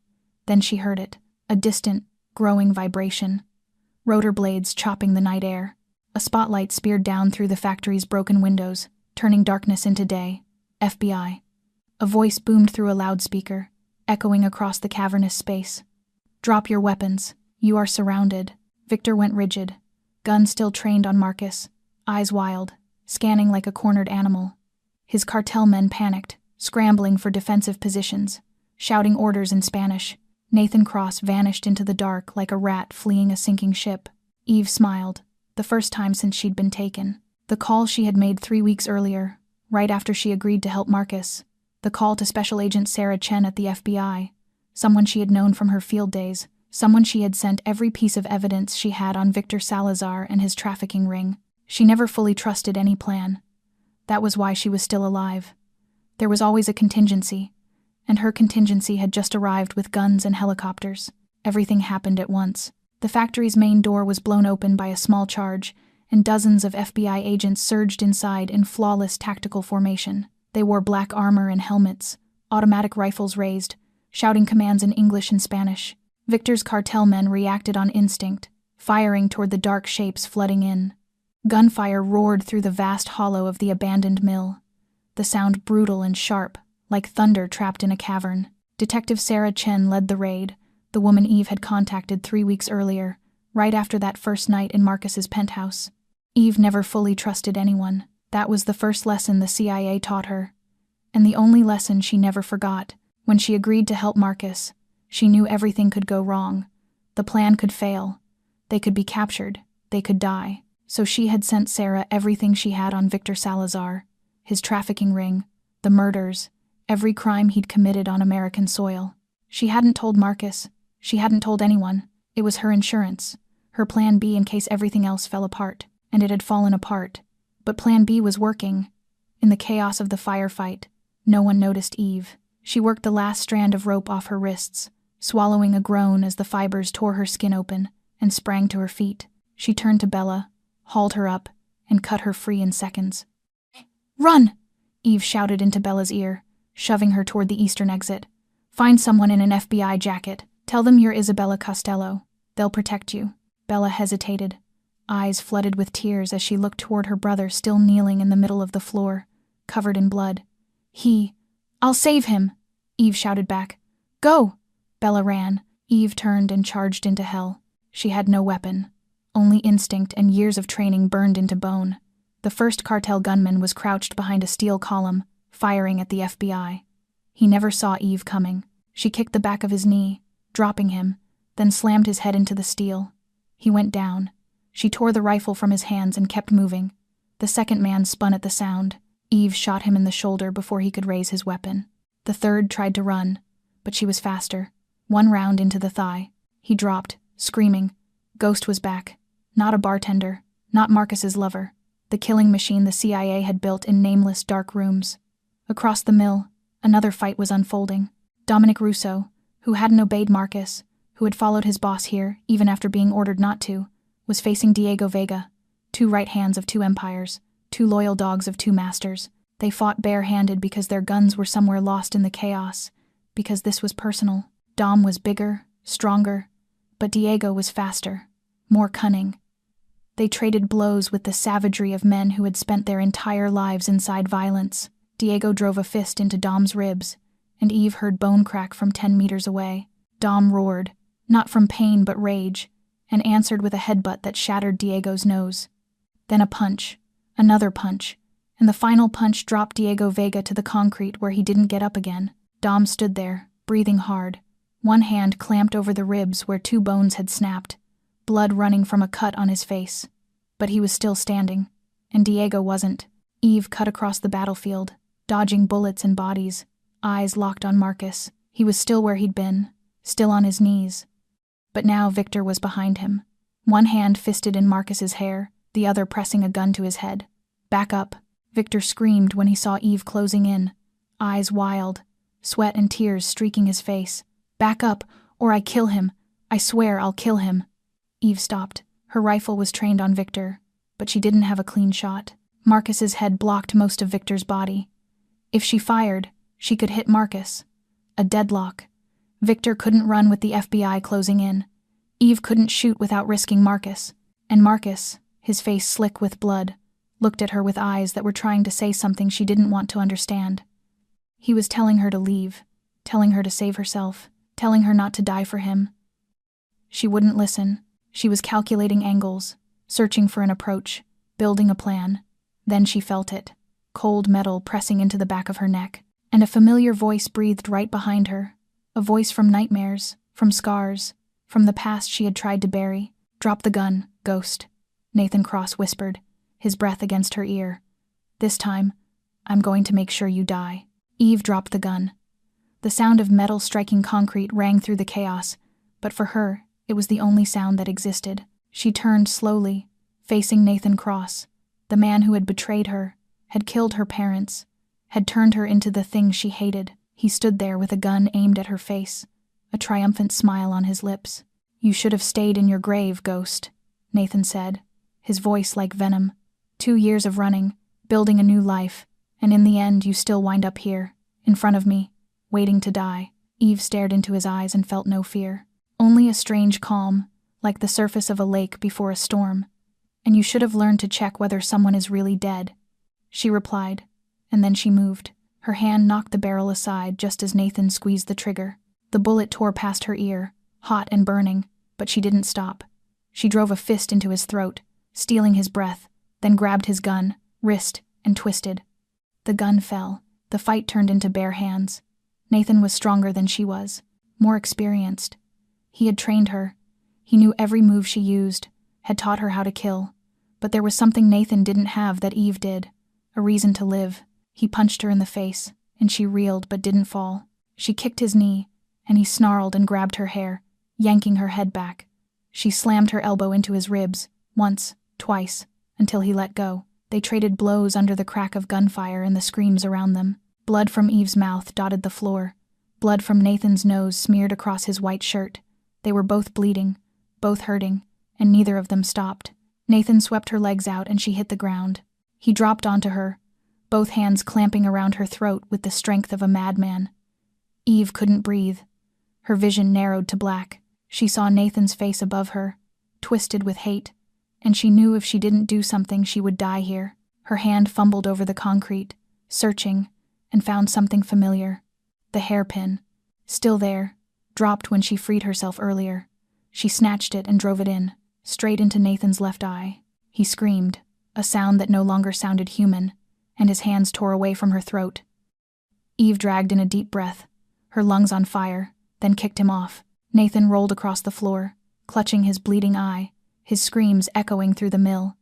Then she heard it. A distant, growing vibration. Rotor blades chopping the night air. A spotlight speared down through the factory's broken windows, turning darkness into day. FBI. A voice boomed through a loudspeaker, echoing across the cavernous space. Drop your weapons. You are surrounded. Victor went rigid, gun still trained on Marcus, eyes wild, scanning like a cornered animal. His cartel men panicked, scrambling for defensive positions, shouting orders in Spanish. Nathan Cross vanished into the dark like a rat fleeing a sinking ship. Eve smiled, the first time since she'd been taken. The call she had made 3 weeks earlier, right after she agreed to help Marcus. The call to Special Agent Sarah Chen at the FBI, someone she had known from her field days, someone she had sent every piece of evidence she had on Victor Salazar and his trafficking ring. She never fully trusted any plan. That was why she was still alive. There was always a contingency, and her contingency had just arrived with guns and helicopters. Everything happened at once. The factory's main door was blown open by a small charge, and dozens of FBI agents surged inside in flawless tactical formation. They wore black armor and helmets, automatic rifles raised, shouting commands in English and Spanish. Victor's cartel men reacted on instinct, firing toward the dark shapes flooding in. Gunfire roared through the vast hollow of the abandoned mill, the sound brutal and sharp, like thunder trapped in a cavern. Detective Sarah Chen led the raid, the woman Eve had contacted 3 weeks earlier, right after that first night in Marcus's penthouse. Eve never fully trusted anyone. That was the first lesson the CIA taught her, and the only lesson she never forgot. When she agreed to help Marcus, she knew everything could go wrong. The plan could fail. They could be captured. They could die. So she had sent Sarah everything she had on Victor Salazar, his trafficking ring, the murders, every crime he'd committed on American soil. She hadn't told Marcus. She hadn't told anyone. It was her insurance, her plan B in case everything else fell apart. And it had fallen apart. But plan B was working. In the chaos of the firefight, no one noticed Eve. She worked the last strand of rope off her wrists, swallowing a groan as the fibers tore her skin open, and sprang to her feet. She turned to Bella, hauled her up, and cut her free in seconds. "Run!" Eve shouted into Bella's ear, shoving her toward the eastern exit. "Find someone in an FBI jacket. Tell them you're Isabella Costello. They'll protect you." Bella hesitated, eyes flooded with tears as she looked toward her brother still kneeling in the middle of the floor, covered in blood. "I'll save him!" Eve shouted back. "Go!" Bella ran. Eve turned and charged into hell. She had no weapon. Only instinct and years of training burned into bone. The first cartel gunman was crouched behind a steel column, firing at the FBI. He never saw Eve coming. She kicked the back of his knee, dropping him, then slammed his head into the steel. He went down. She tore the rifle from his hands and kept moving. The second man spun at the sound. Eve shot him in the shoulder before he could raise his weapon. The third tried to run, but she was faster. 1 round into the thigh. He dropped, screaming. Ghost was back. Not a bartender, not Marcus's lover. The killing machine the CIA had built in nameless dark rooms. Across the mill, another fight was unfolding. Dominic Russo, who hadn't obeyed Marcus, who had followed his boss here even after being ordered not to, was facing Diego Vega, 2 right hands of 2 empires, 2 loyal dogs of 2 masters. They fought bare-handed because their guns were somewhere lost in the chaos, because this was personal. Dom was bigger, stronger, but Diego was faster, more cunning. They traded blows with the savagery of men who had spent their entire lives inside violence. Diego drove a fist into Dom's ribs, and Eve heard bone crack from 10 meters away. Dom roared, not from pain but rage, and answered with a headbutt that shattered Diego's nose. Then a punch, another punch, and the final punch dropped Diego Vega to the concrete where he didn't get up again. Dom stood there, breathing hard, one hand clamped over the ribs where 2 bones had snapped, blood running from a cut on his face. But he was still standing, and Diego wasn't. Eve cut across the battlefield, dodging bullets and bodies, eyes locked on Marcus. He was still where he'd been, still on his knees. But now Victor was behind him, one hand fisted in Marcus's hair, the other pressing a gun to his head. "Back up," Victor screamed when he saw Eve closing in, eyes wild, sweat and tears streaking his face. "Back up, or I kill him. I swear I'll kill him." Eve stopped. Her rifle was trained on Victor, but she didn't have a clean shot. Marcus's head blocked most of Victor's body. If she fired, she could hit Marcus. A deadlock. Victor couldn't run with the FBI closing in. Eve couldn't shoot without risking Marcus. And Marcus, his face slick with blood, looked at her with eyes that were trying to say something she didn't want to understand. He was telling her to leave, telling her to save herself, telling her not to die for him. She wouldn't listen. She was calculating angles, searching for an approach, building a plan. Then she felt it, cold metal pressing into the back of her neck, and a familiar voice breathed right behind her, a voice from nightmares, from scars, from the past she had tried to bury. "Drop the gun," Ghost, Nathan Cross whispered, his breath against her ear. This time, I'm going to make sure you die. Eve dropped the gun. The sound of metal striking concrete rang through the chaos, but for her, it was the only sound that existed. She turned slowly, facing Nathan Cross, the man who had betrayed her, had killed her parents, had turned her into the thing she hated. He stood there with a gun aimed at her face, a triumphant smile on his lips. You should have stayed in your grave, Ghost, Nathan said, his voice like venom. 2 years of running, building a new life, and in the end you still wind up here, in front of me, waiting to die. Eve stared into his eyes and felt no fear. Only a strange calm, like the surface of a lake before a storm. And you should have learned to check whether someone is really dead, she replied, and then she moved. Her hand knocked the barrel aside just as Nathan squeezed the trigger. The bullet tore past her ear, hot and burning, but she didn't stop. She drove a fist into his throat, stealing his breath, then grabbed his gun, wrist, and twisted. The gun fell. The fight turned into bare hands. Nathan was stronger than she was, more experienced. He had trained her. He knew every move she used, had taught her how to kill. But there was something Nathan didn't have that Eve did, a reason to live. He punched her in the face, and she reeled but didn't fall. She kicked his knee, and he snarled and grabbed her hair, yanking her head back. She slammed her elbow into his ribs, once, twice, until he let go. They traded blows under the crack of gunfire and the screams around them. Blood from Eve's mouth dotted the floor. Blood from Nathan's nose smeared across his white shirt. They were both bleeding, both hurting, and neither of them stopped. Nathan swept her legs out and she hit the ground. He dropped onto her, both hands clamping around her throat with the strength of a madman. Eve couldn't breathe. Her vision narrowed to black. She saw Nathan's face above her, twisted with hate, and she knew if she didn't do something she would die here. Her hand fumbled over the concrete, searching, and found something familiar. The hairpin, still there, dropped when she freed herself earlier. She snatched it and drove it in, straight into Nathan's left eye. He screamed, a sound that no longer sounded human, and his hands tore away from her throat. Eve dragged in a deep breath, her lungs on fire, then kicked him off. Nathan rolled across the floor, clutching his bleeding eye, his screams echoing through the mill.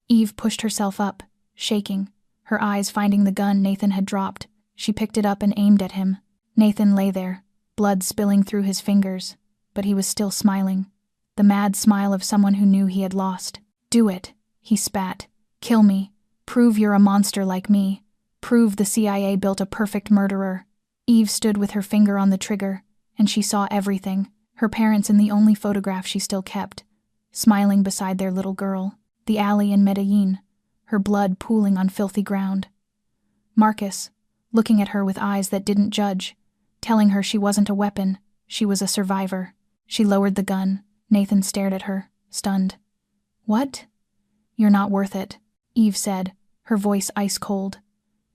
Eve pushed herself up, shaking, her eyes finding the gun Nathan had dropped. She picked it up and aimed at him. Nathan lay there, blood spilling through his fingers, but he was still smiling. The mad smile of someone who knew he had lost. Do it, he spat. Kill me. Prove you're a monster like me. Prove the CIA built a perfect murderer. Eve stood with her finger on the trigger, and she saw everything. Her parents in the only photograph she still kept, smiling beside their little girl. The alley in Medellin, her blood pooling on filthy ground. Marcus, looking at her with eyes that didn't judge, telling her she wasn't a weapon, she was a survivor. She lowered the gun. Nathan stared at her, stunned. What? You're not worth it, Eve said, her voice ice cold.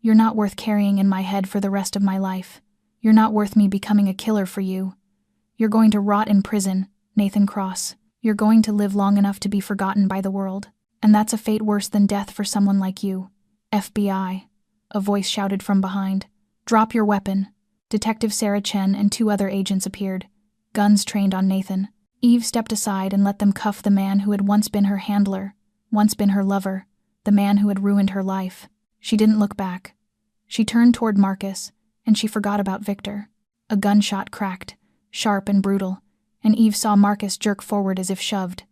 You're not worth carrying in my head for the rest of my life. You're not worth me becoming a killer for you. You're going to rot in prison, Nathan Cross. You're going to live long enough to be forgotten by the world. And that's a fate worse than death for someone like you. FBI. A voice shouted from behind. Drop your weapon. Detective Sarah Chen and 2 other agents appeared, guns trained on Nathan. Eve stepped aside and let them cuff the man who had once been her handler, once been her lover, the man who had ruined her life. She didn't look back. She turned toward Marcus, and she forgot about Victor. A gunshot cracked, sharp and brutal, and Eve saw Marcus jerk forward as if shoved.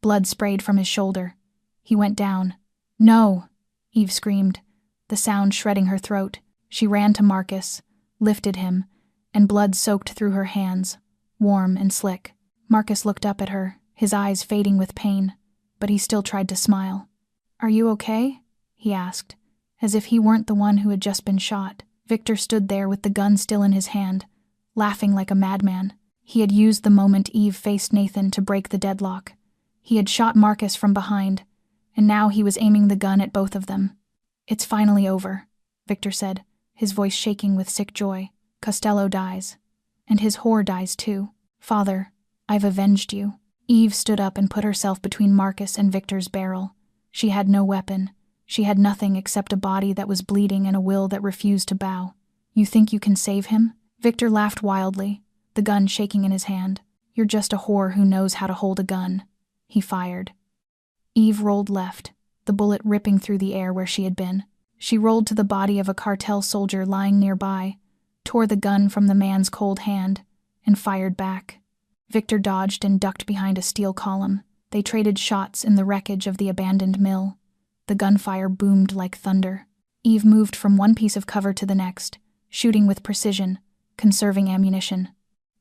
Blood sprayed from his shoulder. He went down. No! Eve screamed, the sound shredding her throat. She ran to Marcus, lifted him, and blood soaked through her hands, warm and slick. Marcus looked up at her, his eyes fading with pain, but he still tried to smile. Are you okay? He asked, as if he weren't the one who had just been shot. Victor stood there with the gun still in his hand, laughing like a madman. He had used the moment Eve faced Nathan to break the deadlock. He had shot Marcus from behind, and now he was aiming the gun at both of them. It's finally over, Victor said, his voice shaking with sick joy. Costello dies. And his whore dies too. Father, I've avenged you. Eve stood up and put herself between Marcus and Victor's barrel. She had no weapon. She had nothing except a body that was bleeding and a will that refused to bow. You think you can save him? Victor laughed wildly, the gun shaking in his hand. You're just a whore who knows how to hold a gun. He fired. Eve rolled left, the bullet ripping through the air where she had been. She rolled to the body of a cartel soldier lying nearby, tore the gun from the man's cold hand, and fired back. Victor dodged and ducked behind a steel column. They traded shots in the wreckage of the abandoned mill. The gunfire boomed like thunder. Eve moved from one piece of cover to the next, shooting with precision, conserving ammunition.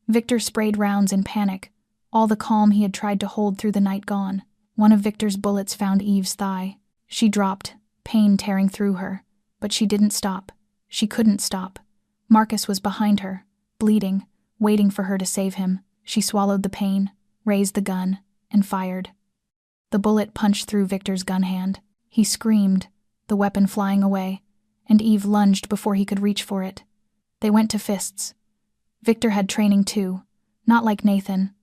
Victor sprayed rounds in panic, all the calm he had tried to hold through the night gone. One of Victor's bullets found Eve's thigh. She dropped, pain tearing through her, but she didn't stop. She couldn't stop. Marcus was behind her, bleeding, waiting for her to save him. She swallowed the pain, raised the gun, and fired. The bullet punched through Victor's gun hand. He screamed, the weapon flying away, and Eve lunged before he could reach for it. They went to fists. Victor had training too, not like Nathan,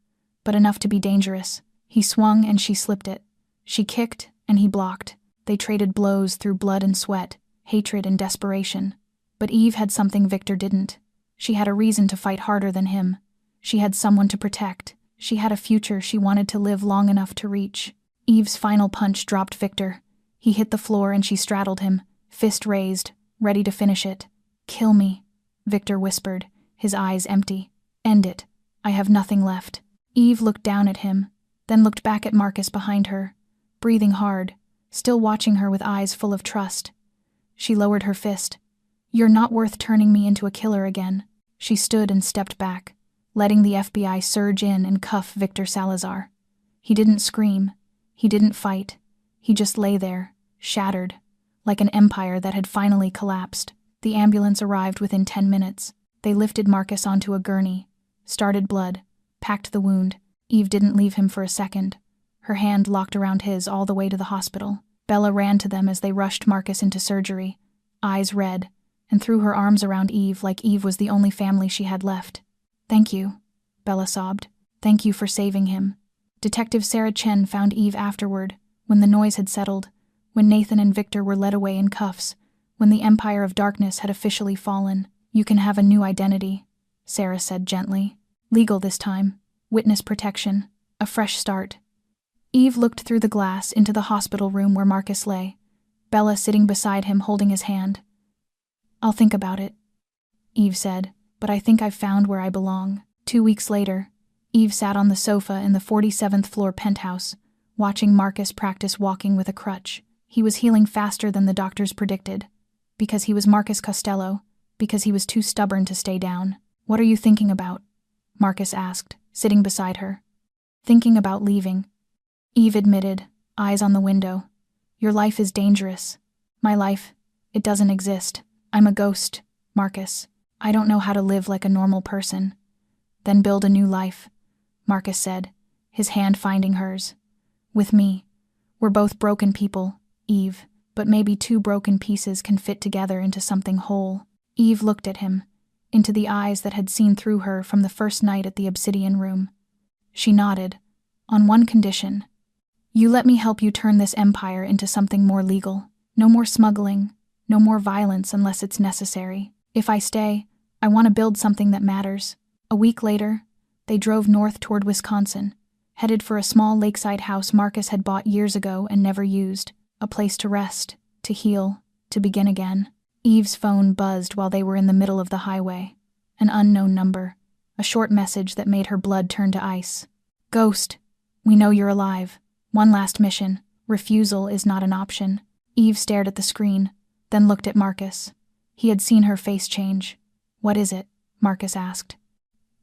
but enough to be dangerous. He swung and she slipped it. She kicked and he blocked. They traded blows through blood and sweat, hatred and desperation. But Eve had something Victor didn't. She had a reason to fight harder than him. She had someone to protect. She had a future she wanted to live long enough to reach. Eve's final punch dropped Victor. He hit the floor and she straddled him, fist raised, ready to finish it. "Kill me," Victor whispered, his eyes empty. "End it. I have nothing left." Eve looked down at him, then looked back at Marcus behind her, breathing hard, still watching her with eyes full of trust. She lowered her fist. "You're not worth turning me into a killer again." She stood and stepped back, letting the FBI surge in and cuff Victor Salazar. He didn't scream. He didn't fight. He just lay there, shattered, like an empire that had finally collapsed. The ambulance arrived within 10 minutes. They lifted Marcus onto a gurney, started blood, packed the wound. Eve didn't leave him for a second. Her hand locked around his all the way to the hospital. Bella ran to them as they rushed Marcus into surgery, eyes red, and threw her arms around Eve like Eve was the only family she had left. "Thank you," Bella sobbed. "Thank you for saving him." Detective Sarah Chen found Eve afterward, when the noise had settled, when Nathan and Victor were led away in cuffs, when the Empire of Darkness had officially fallen. "You can have a new identity," Sarah said gently. "Legal this time. Witness protection. A fresh start." Eve looked through the glass into the hospital room where Marcus lay, Bella sitting beside him holding his hand. "I'll think about it," Eve said, "but I think I've found where I belong." 2 weeks later, Eve sat on the sofa in the 47th floor penthouse, watching Marcus practice walking with a crutch. He was healing faster than the doctors predicted, because he was Marcus Costello, because he was too stubborn to stay down. "What are you thinking about?" Marcus asked, sitting beside her. "Thinking about leaving," Eve admitted, eyes on the window. "Your life is dangerous. My life, it doesn't exist. I'm a ghost, Marcus. I don't know how to live like a normal person." "Then build a new life," Marcus said, his hand finding hers. "With me. We're both broken people, Eve, but maybe two broken pieces can fit together into something whole." Eve looked at him, into the eyes that had seen through her from the first night at the Obsidian Room. She nodded, on one condition. "You let me help you turn this empire into something more legal. No more smuggling, no more violence unless it's necessary. If I stay, I want to build something that matters." A week later, they drove north toward Wisconsin, headed for a small lakeside house Marcus had bought years ago and never used, a place to rest, to heal, to begin again. Eve's phone buzzed while they were in the middle of the highway. An unknown number, a short message that made her blood turn to ice. "Ghost, we know you're alive. One last mission. Refusal is not an option." Eve stared at the screen, then looked at Marcus. He had seen her face change. "What is it?" Marcus asked.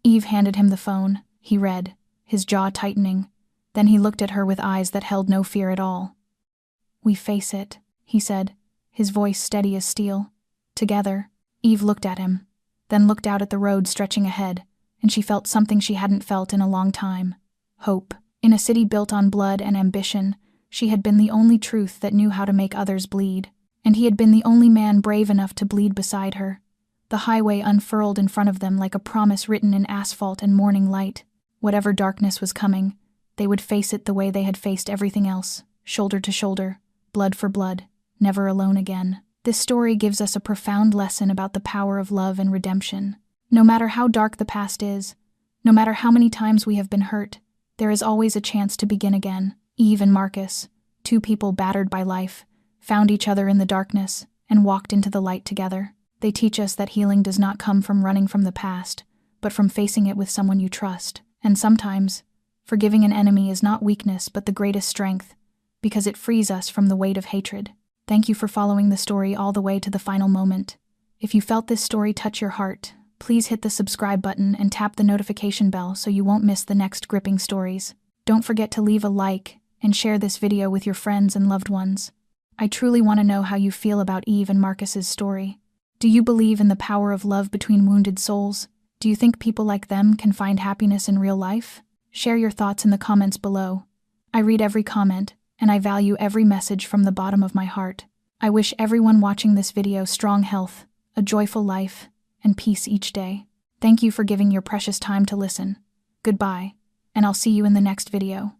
Eve handed him the phone. He read, his jaw tightening. Then he looked at her with eyes that held no fear at all. "We face it," he said, his voice steady as steel. "Together." Eve looked at him, then looked out at the road stretching ahead, and she felt something she hadn't felt in a long time. Hope. In a city built on blood and ambition, she had been the only truth that knew how to make others bleed, and he had been the only man brave enough to bleed beside her. The highway unfurled in front of them like a promise written in asphalt and morning light. Whatever darkness was coming, they would face it the way they had faced everything else, shoulder to shoulder, blood for blood, never alone again. This story gives us a profound lesson about the power of love and redemption. No matter how dark the past is, no matter how many times we have been hurt, there is always a chance to begin again. Eve and Marcus, Two people battered by life found each other in the darkness and walked into the light together. They teach us that healing does not come from running from the past, but from facing it with someone you trust. And sometimes, forgiving an enemy is not weakness but the greatest strength, because it frees us from the weight of hatred. Thank you for following the story all the way to the final moment. If you felt this story touch your heart, please hit the subscribe button and tap the notification bell so you won't miss the next gripping stories. Don't forget to leave a like and share this video with your friends and loved ones. I truly want to know how you feel about Eve and Marcus's story. Do you believe in the power of love between wounded souls? Do you think people like them can find happiness in real life? Share your thoughts in the comments below. I read every comment, and I value every message from the bottom of my heart. I wish everyone watching this video strong health, a joyful life, and peace each day. Thank you for giving your precious time to listen. Goodbye, and I'll see you in the next video.